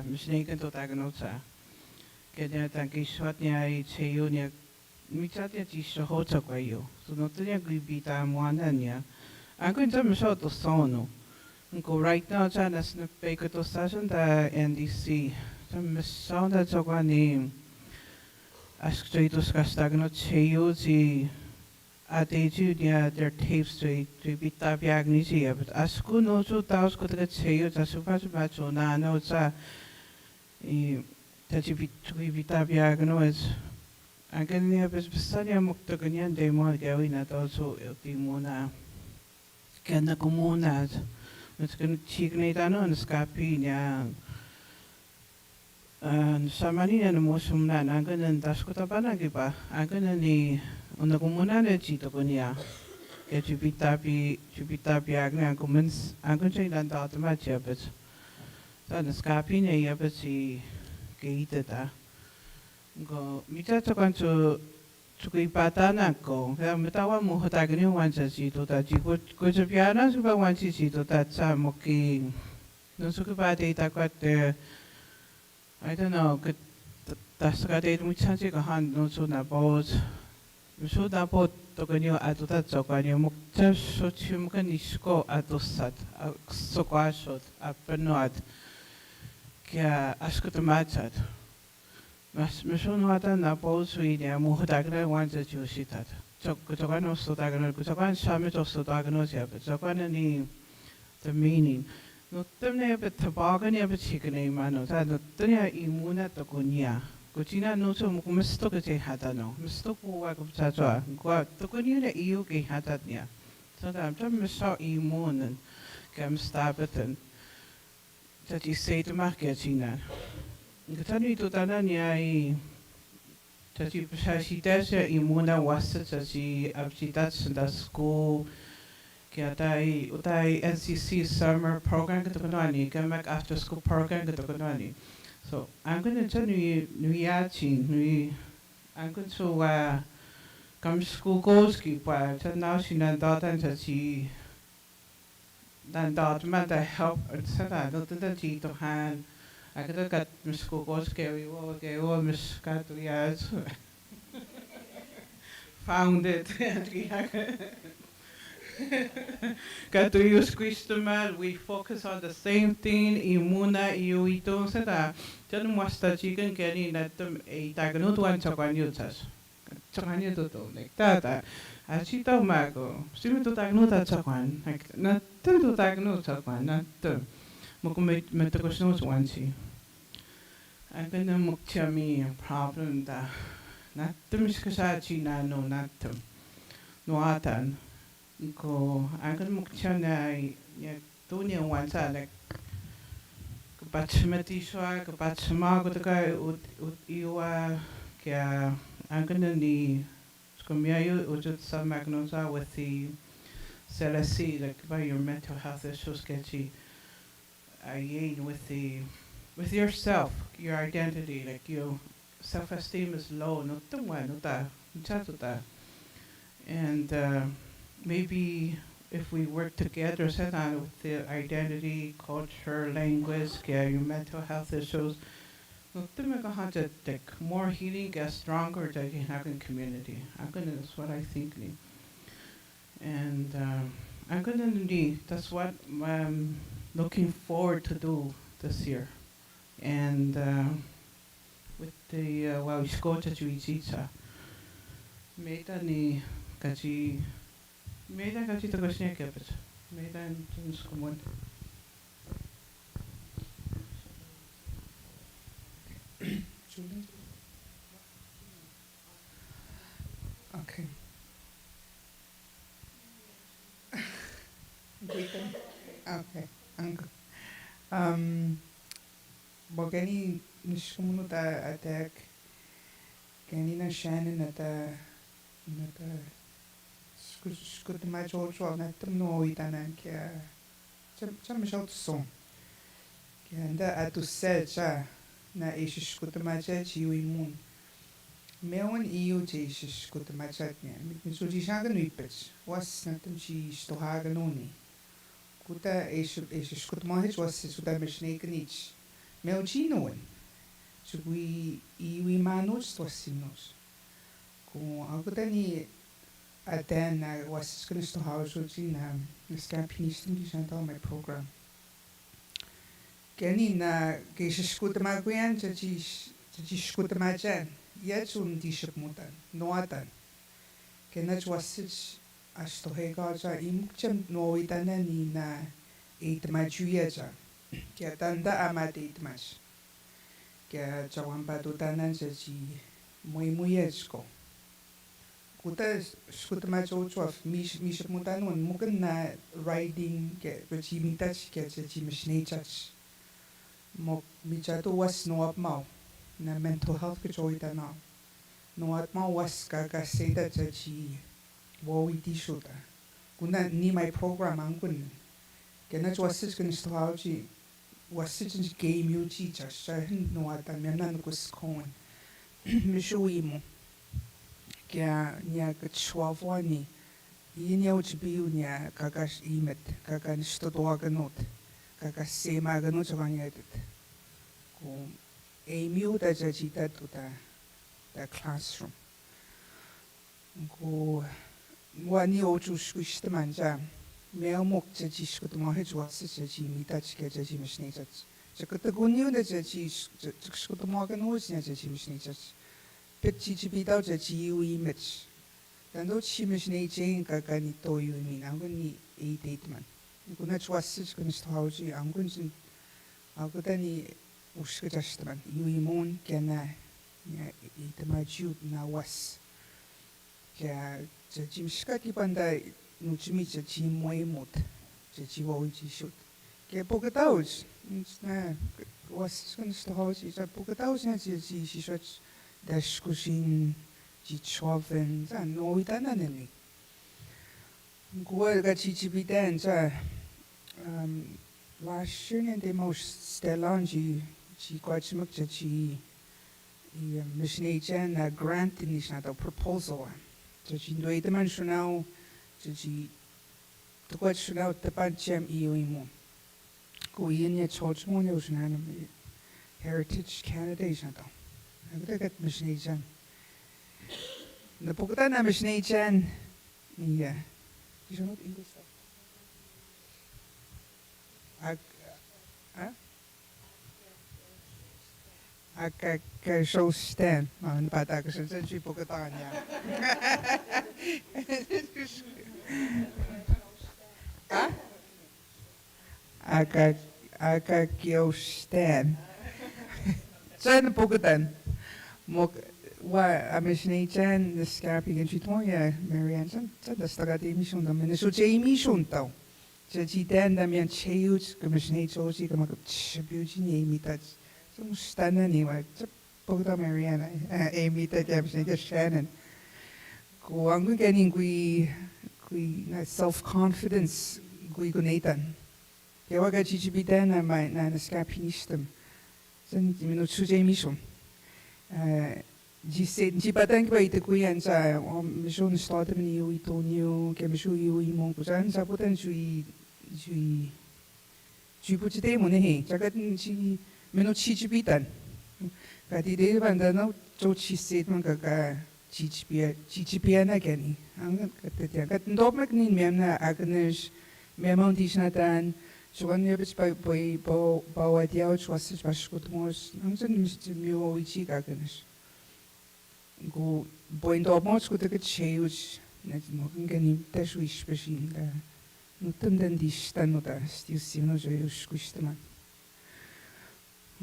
misnaken to taganota. Get that and gishwat nia chayunia. Michatia tisha hota kwayo. So not the agribita moanania. I'm going to show to sono. Go right now, Janice, na bake to session the NDC. Some sound that's a name. Ask to Skastagno Chayuzi at a junior their tapes to be tabiagnisia, but as good no so taos could get Chayut as super macho nano that you be tabiagno is. I'm going to have a study of Muktaganian de Morgawin at also El Timona. Can the Comunas? It's going to chignate on Naskapi and Samani and Mosum Nan. I'm going to Daskota Banagiba. I'm going to need on the Comunana Chitogonia. Get you be tabiagna and commence. I'm going to say that the matcha, but then Naskapi, a yabbity gated. Go, Mita took on to Kuipatana go. Metawa Muhotagani wants us to that you could have pianos about one city to that Samoki. No Sukubati got there. I don't know, good that's got it which has a hand no sooner boat. We should have bought Toganio at that Sokanio just so Chimkanishko at Dosat, a Sokwashot, a Penot. Kia Askotamachat. Mas mission wata na po suinya mo dagra wan sa chusitat. Kutokan osso tagano kutokan shamit osso tagano siya kutokan ni the meaning. No temne be tabagan ya be chikne mano sa no tanya imuna to kunya. Kuchina no so mumisto ke hata no. Misto ko wa ko cha cha. Ko to kunya na iyo ke hata niya. So da am misto imunen. Kem stapeten. Dat je steeds mag zien. Ik kan nu tot aan jij dat je precies dat je imuna was dat je absidat dat school kaya utai NCC summer program kita kunani kamak after school program kita kunani. So I'm going to tell you I'm going to come school goals keep but now she nan data that she dan dat man dat help het sada dat dat je toch aan ik dat kat mis school goals carry well mis kat ja found it got to use Christmas, we focus on the same thing, imuna, ito sada. Diyan mwasta chicken kani natum a taganutuan chakanyutas. Chakanyuto to, like that. Achita umago, simitu tagnuta chakwan, like not to tagnu chakwan, not to Mukumetakosnos wansi. I'm gonna mukchami problem da. Not to miskasachi na no, not to. No atan. Ko angkan mukchana ya dunia wansa like kapachmati shwa kapachma ko taka iwa kya angkan ni skomyayo ujut sa magnosa with the CLSC like by your mental health issues sketchy with yourself, your identity, like your self-esteem is low, no tungwa no ta chatuta. And maybe if we work together with the identity, culture, language, your mental health issues, more healing gets stronger that you have in community. That's what I think. And that's what I'm looking forward to do this year. And with the Wawishkota Juichita, Meta ni kachi Meta kachi tagoshnya kepet. Meta jenis kumon. Okay. Okay. Bogani nishkumuno ta attack. Gani na Shannon nata skut ma jojo na tumno itanan kya cham shot song. Kanda atu secha na ish skut ma cha chiwi mun. Mewan iyo che ish skut ma cha nya. So ji shaga no ipets. Was na tum chi stohaga noni. Kuta ish skut ma hich was suta mishneke nich. Meu chinoen. So we manos tosinos. Kung ako tani aten na was going to house na Naskapi nistim di santa my program. Kani na kesh skuta magyan chachi skuta majan. Yatsun di shipmutan noatan. Kenach wasich asto hegaja imukcham noitana ni na itmajuyaja. Kya tanda amate itmash. Kaya chawamba tutanan sa chi muy kuta skuta ma chochwa mishap mutanon mukan na riding ke chi mitach ke chi mishnechach mo michato was no up mau na mental health ke choita na no up mau was ka seda chi wo iti shuta kuna ni my program angkun ke na chwasis kun strategy was sitting game you teacher so no ata memnan ko skon mishuimo kaya niya kachwavani inya uchbiu niya kakas imet kakan stodoaganot kakas semaganot chawanya it ko emiu ta jachita tuta the classroom ko wani ochu shushtamanja Meamok chachi shkutumahe chwasi chachi mita chike chachi mishne chachi. Chakutagunyu da chachi shkutumahe no chachi mishne chachi. Pit chichi pitao chachi iwi mitch. 단도 치미시네 제인 가까니 또 유민 안군이 이 데이트만 이구나 좋았을 건 스타우지 안군진 아그다니 우스가 자시더만 유이몬 게나 이트마 주나 와스 저 지금 시각이 반다 누쯤이 저 지모이 못 저 지워오지 슛 게 보고 다우지 나 was kunst houses I book it out and she shot dash cushion ji choven za no idana neni goa ga chi chi bidan za last year and the most stellangi ji quite much chi mission jan grant in is not a proposal so ji no idaman shunau ji to quite shunau the panchem imo Goinia Church Monios and Heritage Canada is not. I would get Mission Agent. The Pocatana Mission Agent, yeah. Is not English? I can show stand on Patakas and she Pocatania. Akakio Stan. Zijn Pocatan. Mok wa amishnei chan Naskapi and Chitoya, Marianne, the Stagati mission, the Minnesota mission tau. Chachitan, the man chayuts, commissionate Josie, come up chibuji, Amy touch. So stand anyway. Pocata Marianne, Amy that Amishnei Shannon. Go on getting we self confidence, we go Nathan. Kaya ga chichibitan na may na Naskapi nistem. San dimino chuje mission. Ji batang ba ite kuyan sa mission started ni yu itonyo ke mission yu imong kusan sa putan jui puchite mo ne he. Jagat ji mino chichibitan. Kati de banda no jo chisit man ka chichibia na gani. Ang katya kat ndop mak nin mem na agnes memang di snatan. Joan Yabits by Bawadia, which was good most, and Mr. Muichi Gaganis. Go Boyd of most good at Shay, which next morning can dash wish machine there. Nothing than this stanoda, still similar to you squish the man.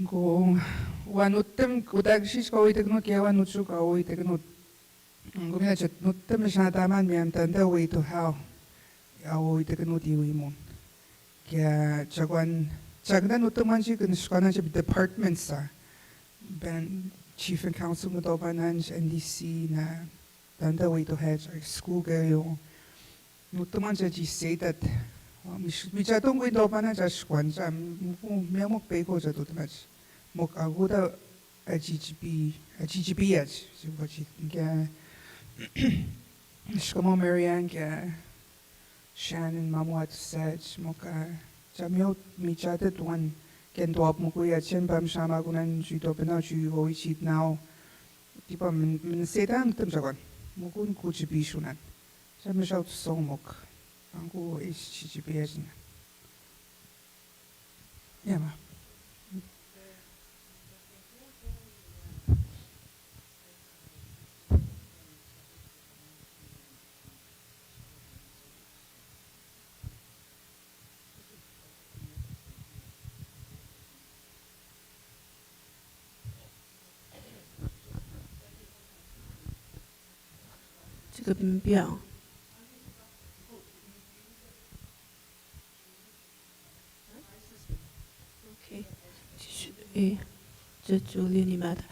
Go one of them could actually go with the note, one would go with the note. Go at not the Mishadaman, me and the way to how I will take a note you. Kaya Jagdan Utumanji can scholarship departments sa Ben Chief and Council ng Dobanans NDC na danda way to head our school gayo. Utumanji ji say that mi jadong ko Dobanan sa skwan sa may mok peko sa tutumas mok aguda a GGB as so what she kaya Shkomo Marianne kaya Shannon Mamwat said, Moka, Jamil Michated one can drop Mukuya Chimbam Shamagunan, Judopena, you each eat now. People say down to Jagan, Mukun Kuchibishunan. Jamishal Somok, Angu is Chichibiasin. Yama. Biao. Okay. Julia Nimata.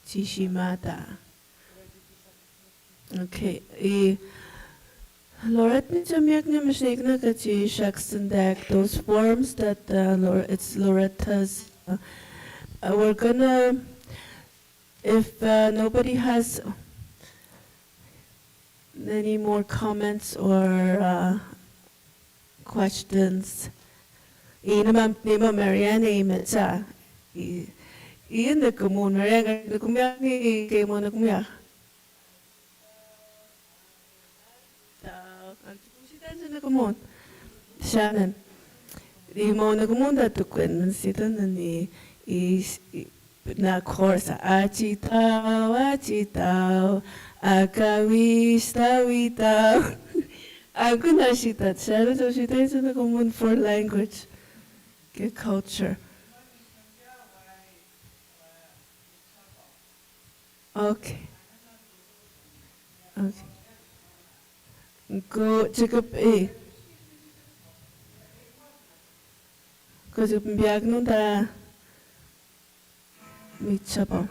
Chishimata. Okay. Lorette Nijamiak Nimashnikna Kachi Shaksandek, those forms that it's Loretta's. We're gonna. If nobody has any more comments or questions, Inaman Nima Marianne Imetsa. Ian the Kumun, Marianne, the Kumyaki came on the Kumya. She danced in the Kumun. Shannon. The Mona Kumunda took in and sit and the is. na chorus, achitao, achitao, akawista, witao. I'm gonna see that. Shadow so she takes in the common for language, culture. Okay. Okay. Go chikup eh. Go chikup biag nun ta. Michabo.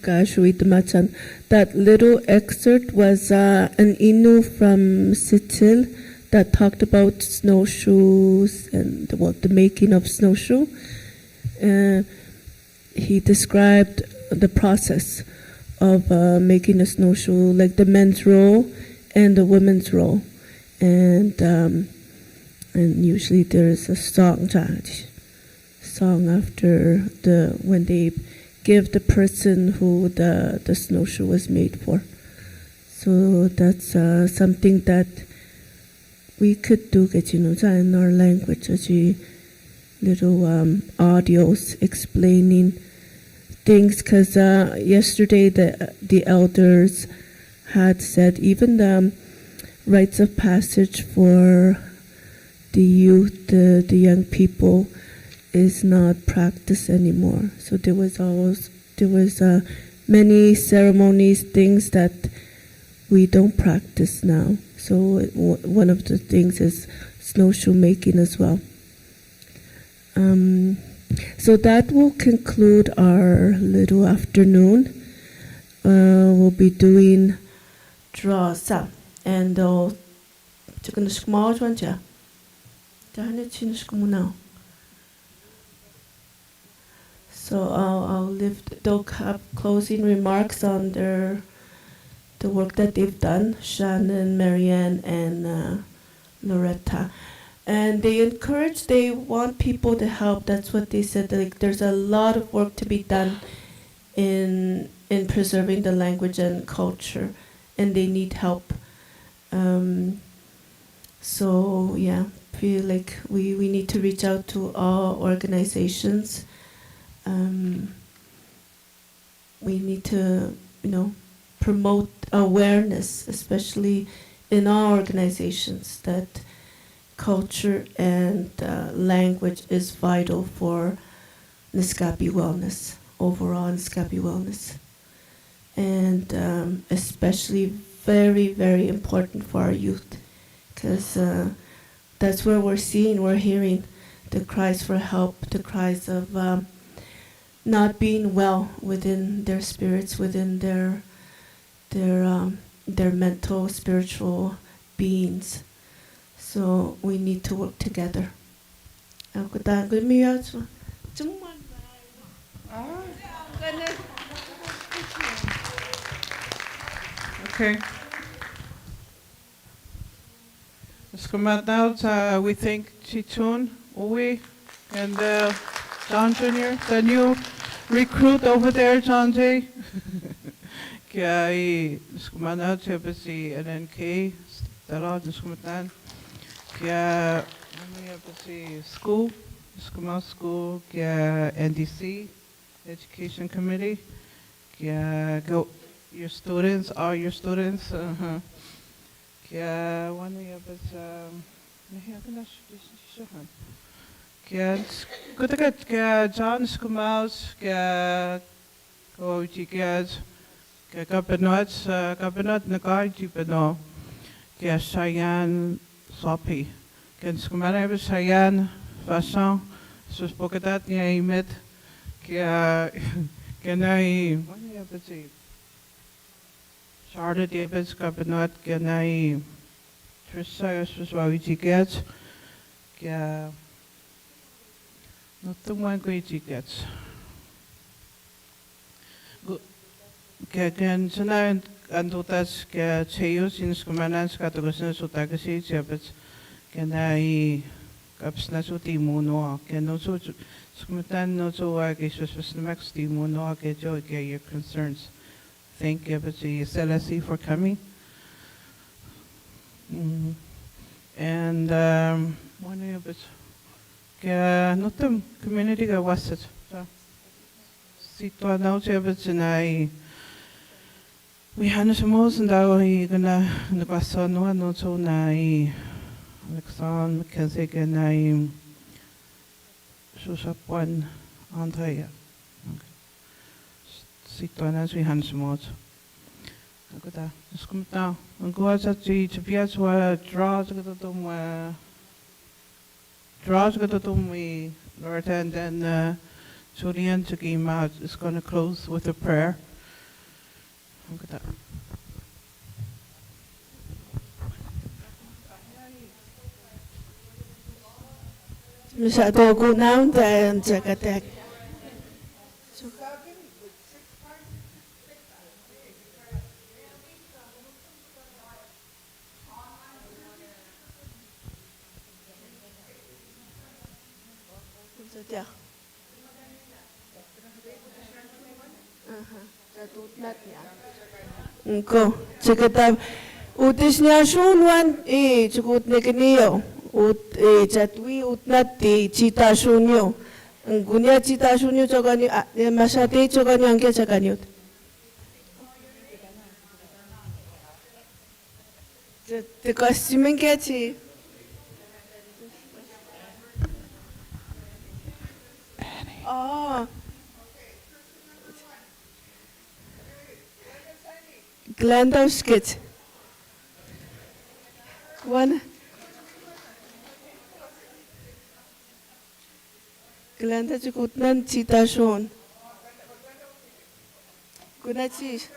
Gosh, that little excerpt was an Innu from Sitil that talked about snowshoes and the making of snowshoe. He described the process of making a snowshoe, like the men's role and the women's role, and usually there is a song after when they give the person who the snowshoe was made for. So that's something that we could do in our language, little audios explaining things, because yesterday the elders had said even the rites of passage for the youth, the young people, is not practiced anymore. So there was many ceremonies, things that we don't practice now. So one of the things is snowshoe making as well. So that will conclude our little afternoon. We'll be doing drasa and so I'll lift. They'll have closing remarks on the work that they've done, Shannon, Marianne, and Loretta. And they want people to help. That's what they said. Like, there's a lot of work to be done in preserving the language and culture, and they need help. So yeah, feel like we need to reach out to all organizations. We need to, promote awareness, especially in our organizations, that culture and language is vital for Naskapi wellness, overall Naskapi wellness. And especially very, very important for our youth, because that's where we're hearing the cries for help, the cries of not being well within their spirits, within their mental, spiritual beings. So we need to work together. Okay. Let's come out now. We thank Chichun, Uwe, and John Jr., the new recruit over there, John J. Kaya let's come out now to si NNK, Stella, let's come out. Kaya si school, let's come out school, kaya NDC, Education Committee, kaya go. Your students are your students. Kaya one of kaya good kaya John Skumaus kaya Kawawachikamach kaya kapanot na kaji pano kaya Sayan Sopi kaya Skumana Sayan Fason suspokatat niya imit kaya kaya one of Charlotte Davis kapanot kanai Trisha Suswawichikamach kaya nutungwan ko ichikamach kaya kan sana antutas kaya cheyo siniskumanan sa katugasan sutagasi chapats kanai kapsna su timuno kaya no so skumatan no so kay suswasnamax timuno kaya jo kaya your concerns. Thank you, CLSC, for coming. And one of it, not the community that was it. Sito now to it, and we had some most, and now we gonna the person no one not so nai Alexander Mackenzie and I Susap one Andrea. Situanas we had some more. Just come down. And go out to Piaz where draws go to them we Lord, and then Julian to game out is going to close with a prayer. Look at that. Masyado ko na ang Jagatek. Ko, cakap utis niya sunwan cakut nekeniyo jatwi utnat cita sunyo gunya cita sunyo cakani masate cakani angke cakani te kasimen keci oh Glenda skit. One. Glenda cukup nan cita son. Guna cis.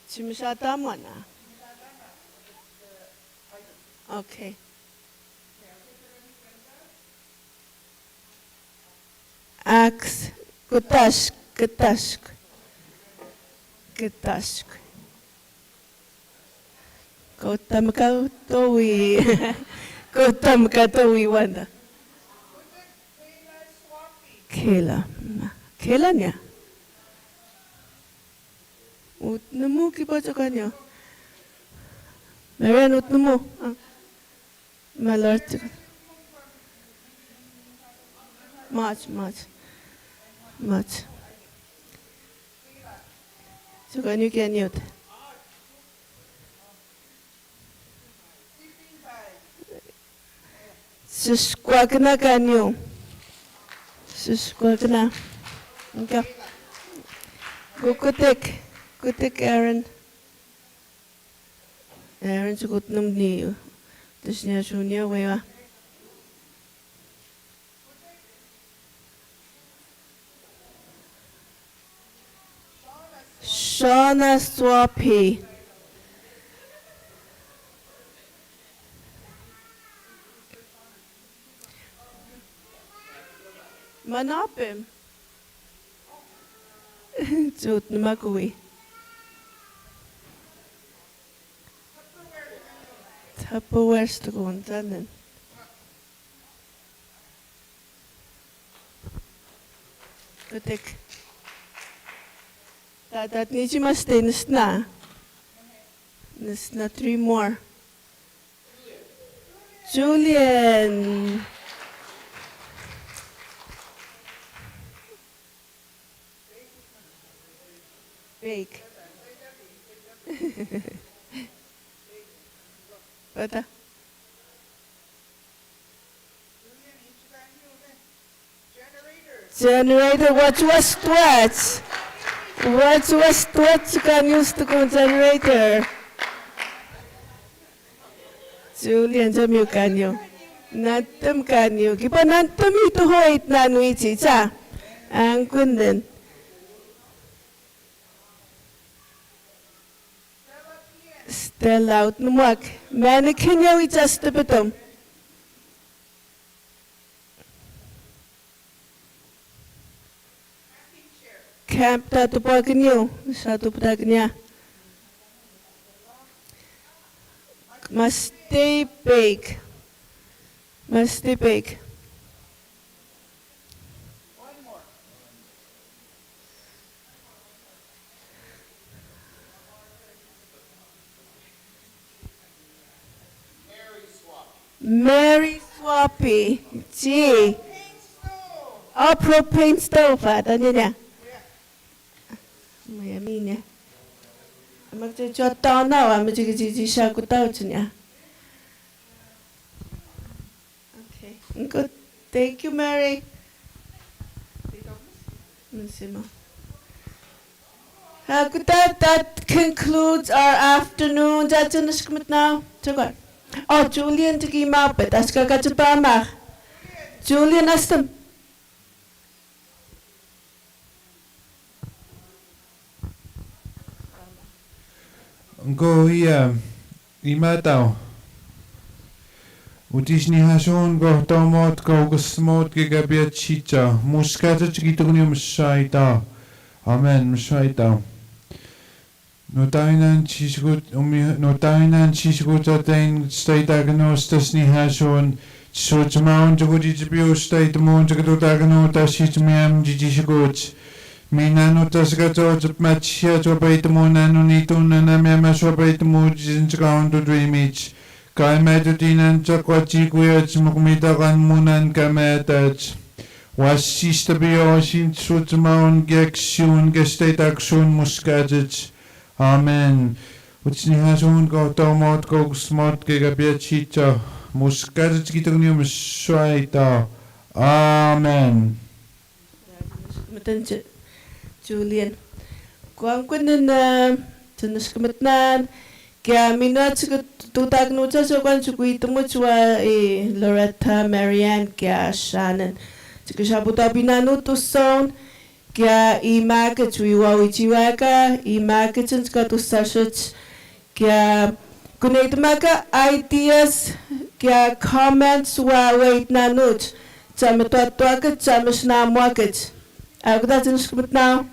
Cimisata mana? Okay. Ax, kutask, kutask. Task. Kautam kautowi. Kautam kautowi wanda. Kela. Kela niya. Utnamu kibaca kanya. Marian utnamu. Malart. Much. So can you get it? Susquagna ganyo. Susquagna. Okay. Kutik Aaron. Aaron sugut num niyo. Tas niya sunya wewa. Shauna Swapi. Manapim. Zut numakui. Tupperware stukun tannen. Kutik. That needs you must stay nisna. Nisna 3 more. Julian. Bake. What? Generator, what was what? What you can use to go generator? Julian, jam you can you? Nantem can you? Kipa nantem ito hoit na nuichi cha. Ang kunden. Stell out numwak. Mannequin yaw just a bitum. Camp tatu paganyo. Satu paganya. Must stay big. Must stay big. Mary Swappy. Gee. Oh, propane stove. Tanya niya. Mayami niya. Magjujuat tao na. Magjujuji siya ko tao niya. Okay. Good. Thank you, Mary. That concludes our afternoon. That's in the script now. Oh, Julian to give up it. That's got to Bama. Julian, ask them. Go here. Imatao. Utishni hashon go tomot go gusmot gigabia chicha. Muskata chikitunium shaita. Amen. Shaita. Notainan chisgut atain state agnostas ni hashon. Such mount to good it'll state moon to go diagnota shit miam jishigut. Minanotas gatot matchia to bait moon and unitun and a memas bait moods in ground to dream each. Kai medudin and chakwachi quits mukmitagan moon and kametats. Was sister be ocean such mount gekshun gestate action muskadits. Amen. Which ni hasun go tomot go smart gigabia chicha. Muskadits gitunium shaita. Amen. Julian. Kuang kunan tunas kemetnan. Kaya minat tutag nuca so kan sukui temu cua Loretta, Marianne, kaya Shannon. Jika sabuta binanu tuson. Kaya imaket wiwa wichiwaka imaket ka tu sashach kaya kunait maka ideas kaya comments wa wait na nut chame to ka chame sna market. Aku dah jenis now.